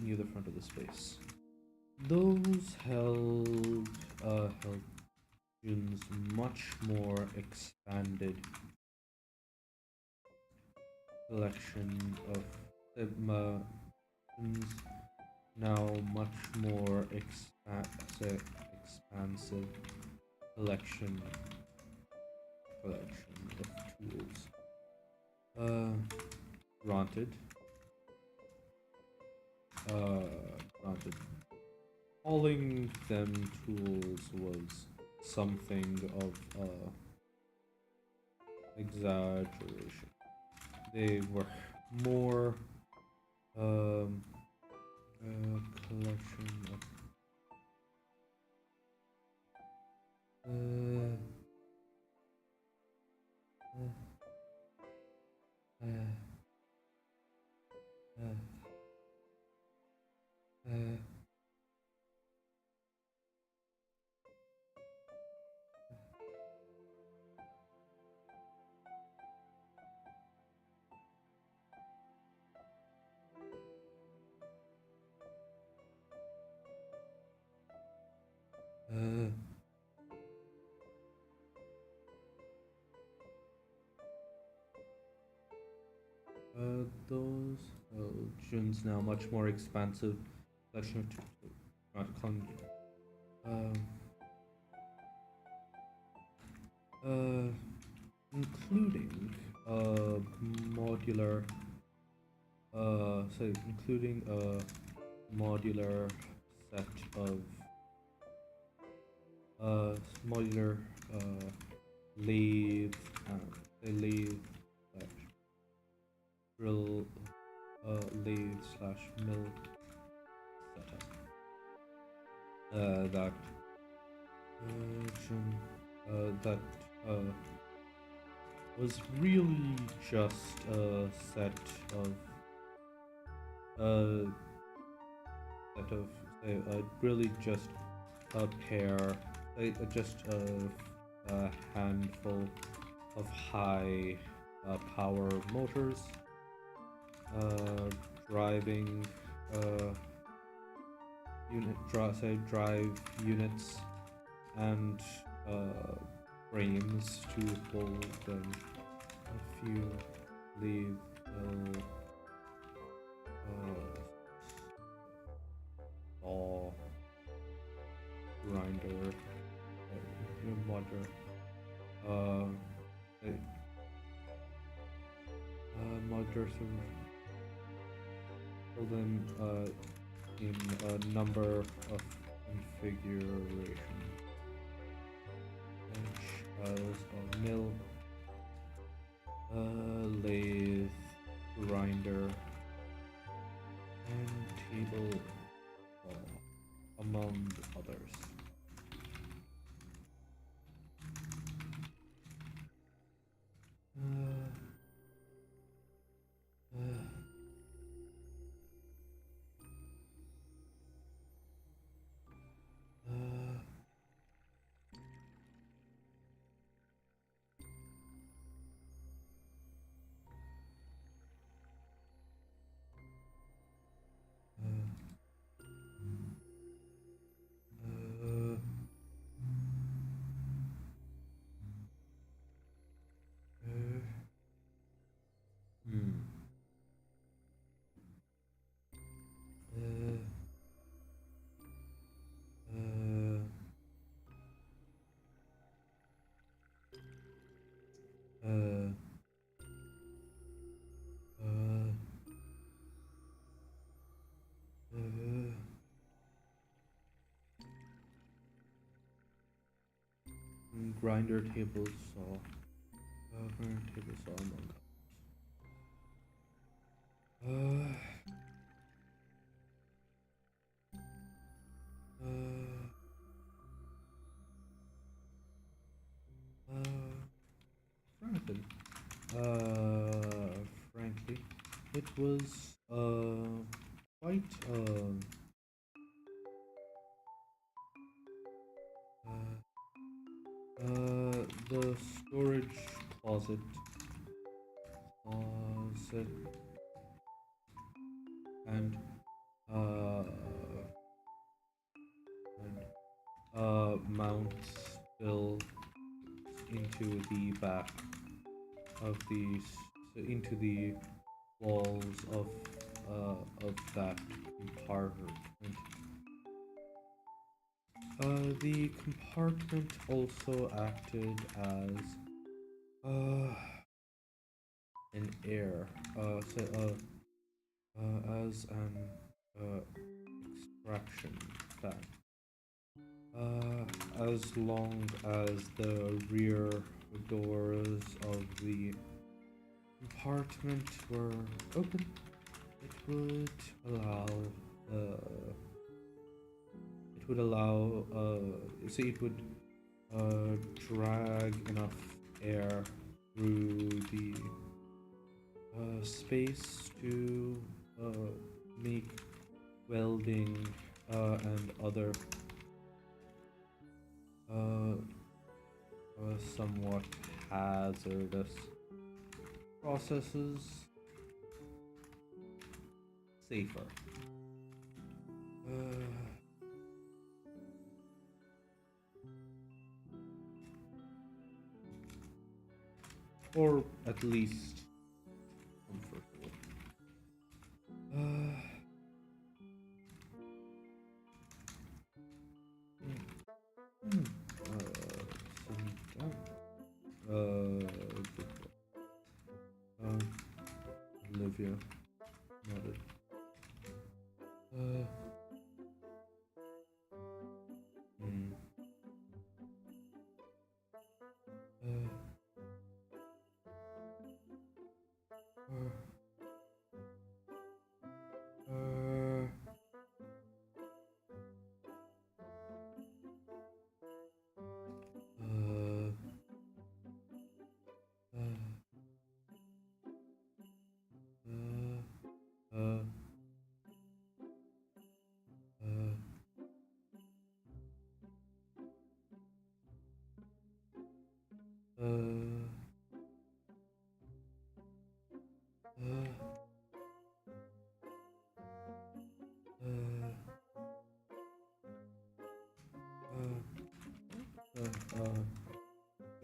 [SPEAKER 1] near the front of the space. Those held June's much more expanded collection of Sigma, now much more expansive collection of tools. Granted. Calling them tools was something of exaggeration. They were more a collection of those June's now much more expansive collection of including modular including a modular set of modular lathe slash drill lathe slash mill setup that was really just a set of really just a pair, just a handful of high power motors driving drive units and frames to hold a few lathe saw grinder motor motor fill them in a number of configurations, such as a mill, lathe, grinder, and table saw, among others. Grinder table saw, among frankly, it was quite the storage closet and mounts built into the back of these, into the walls of that compartment. The compartment also acted as an air, as an extraction fan. As long as the rear doors of the compartment were open, it would allow drag enough air through the space to make welding and other somewhat hazardous processes safer. Or at least comfortable. Olivia. Not it. Hmm.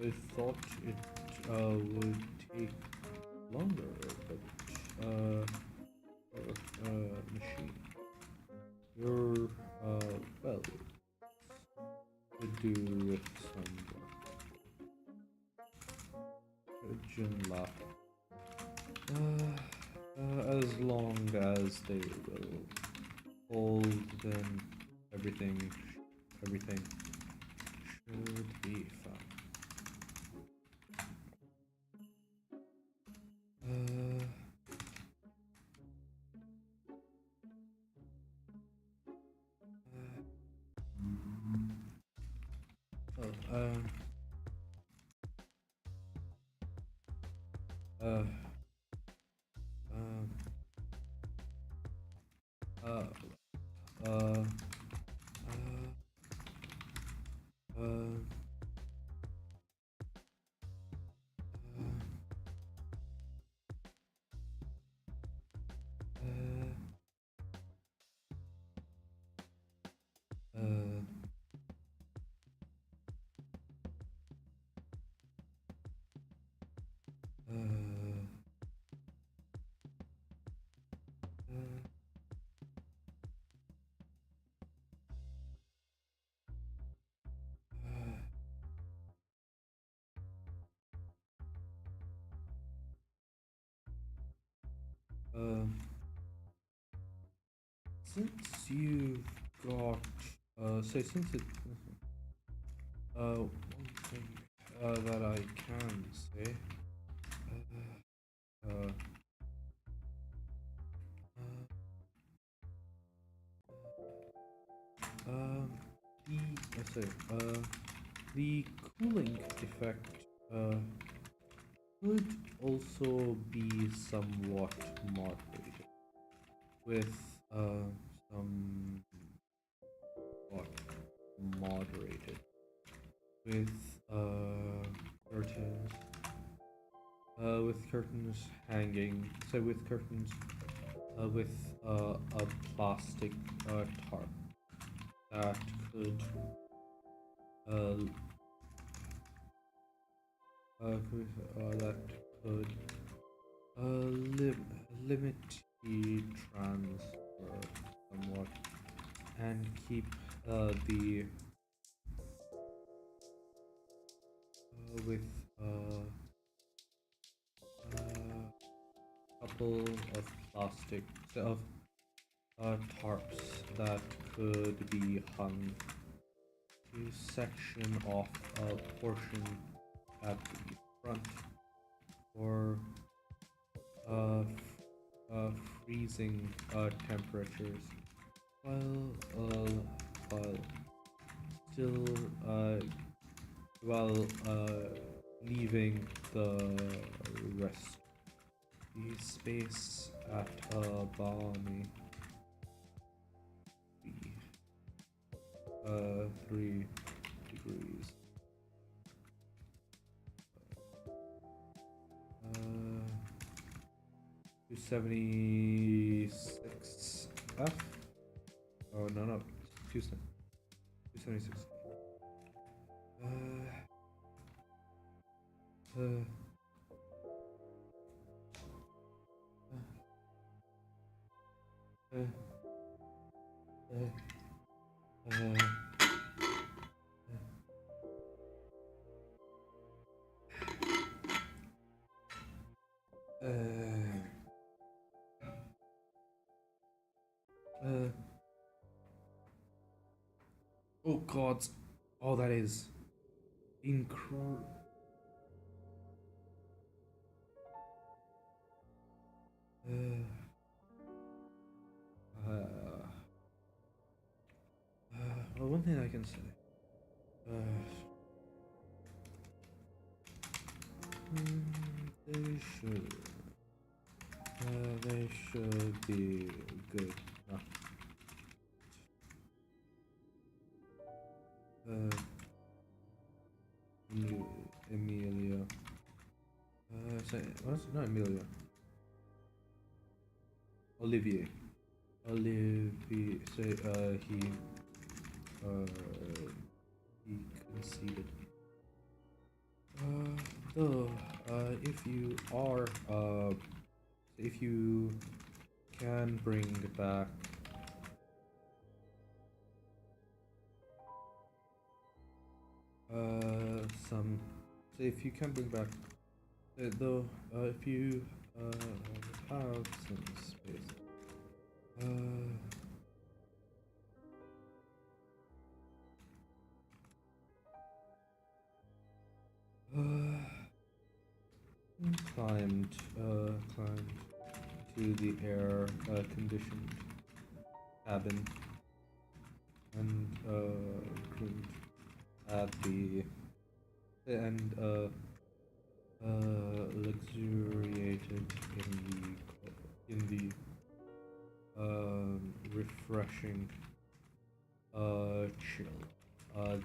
[SPEAKER 1] I thought it would take longer, but machine, you're well, could do with some urgent lap. As long as they will hold, then everything should be fine. Since you've got, since it, one thing that I can say, the cooling effect could also be somewhat moderated with some what moderated with curtains hanging, so with curtains with a plastic tarp that could that could limit the transfer somewhat and keep the with couple of plastic of tarps that could be hung to section off a portion at the front for freezing temperatures while still while leaving the rest the space at a balmy 3 degrees. 276 F? Oh no, 276. God. Oh, that is incredible. Well, one thing I can say. They should be good. Emilio. What's not Emilio? Olivier. Olivier. Say he conceded. Though, if you can bring back some, say if you can bring back, though, if you have some space, climbed to the air conditioned cabin and groomed at the luxuriated in the refreshing chill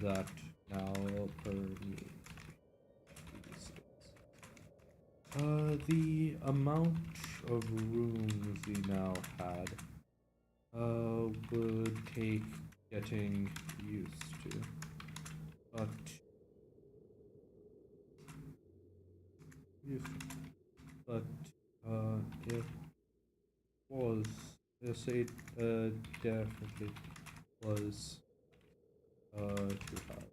[SPEAKER 1] that now permeates the amount of rooms we now had would take getting used to, but it was, it definitely was too hard.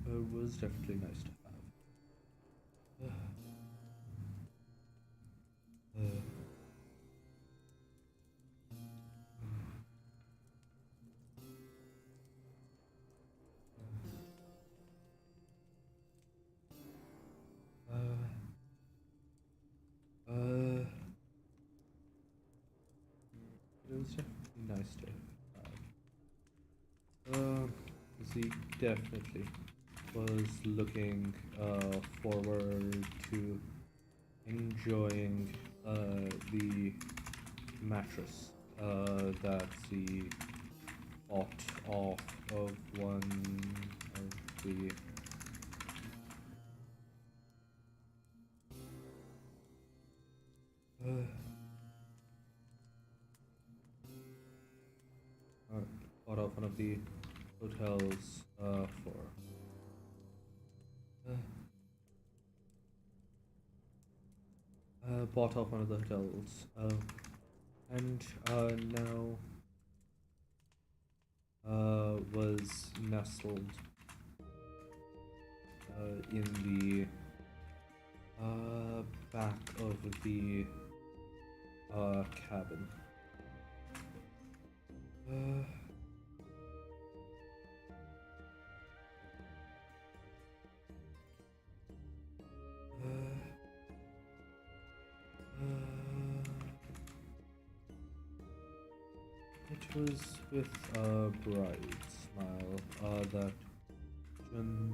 [SPEAKER 1] It was definitely nice to have. It was definitely nice to have. He definitely was looking forward to enjoying the mattress that he bought off of one of the bought off one of the hotels for bought off one of the hotels and now was nestled in the back of the cabin. It was with a bright smile that Jun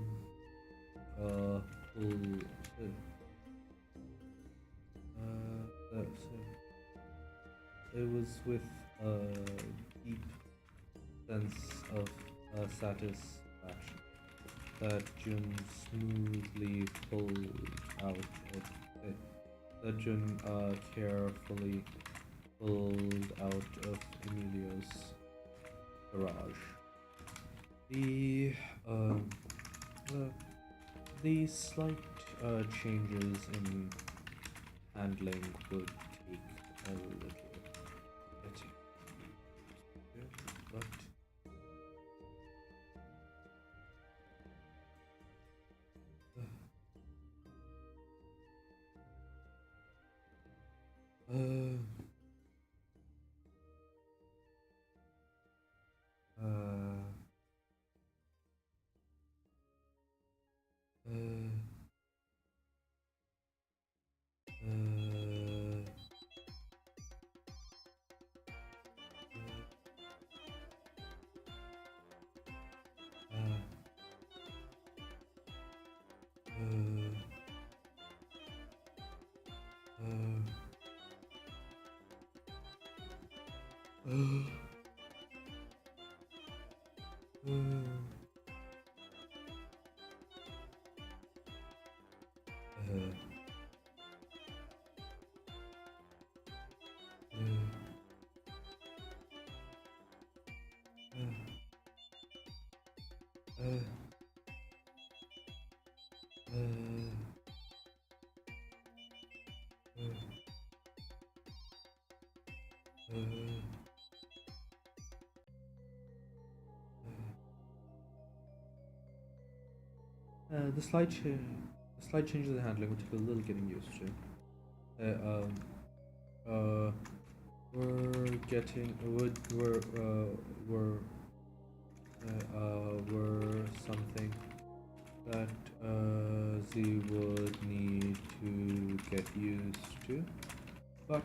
[SPEAKER 1] it was with a deep sense of satisfaction that Jun smoothly pulled out of it. That Jun carefully pulled out of Emilio's garage. The slight changes in handling would take a little getting used to, but the slight changes in handling would take a little getting used to. Were something that Z would need to get used to, but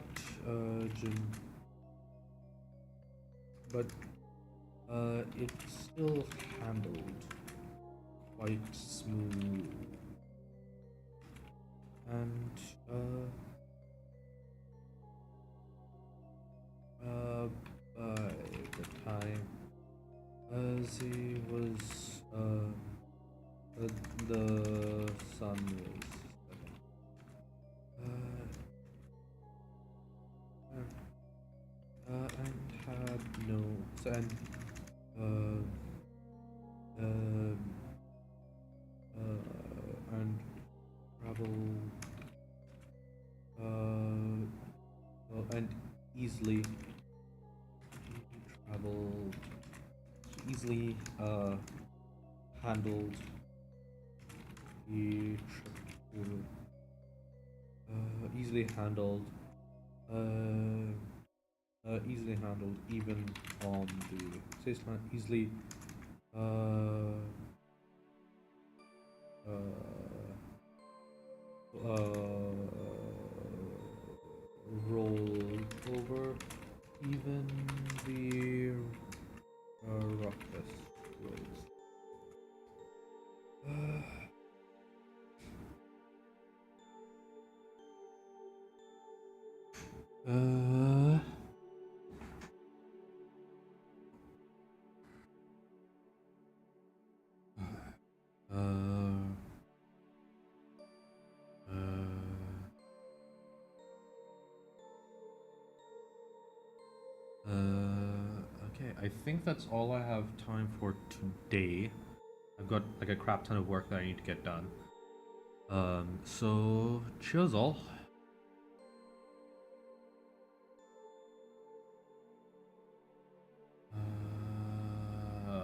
[SPEAKER 1] it's still handled quite smooth, and by the time Z was the sun was setting, and had no and and travel and easily traveled easily handled the trip over easily handled even on the Spaceman easily rolled over even the roughest roads. Okay, I think that's all I have time for today. I've got like a crap ton of work that I need to get done. So cheers all.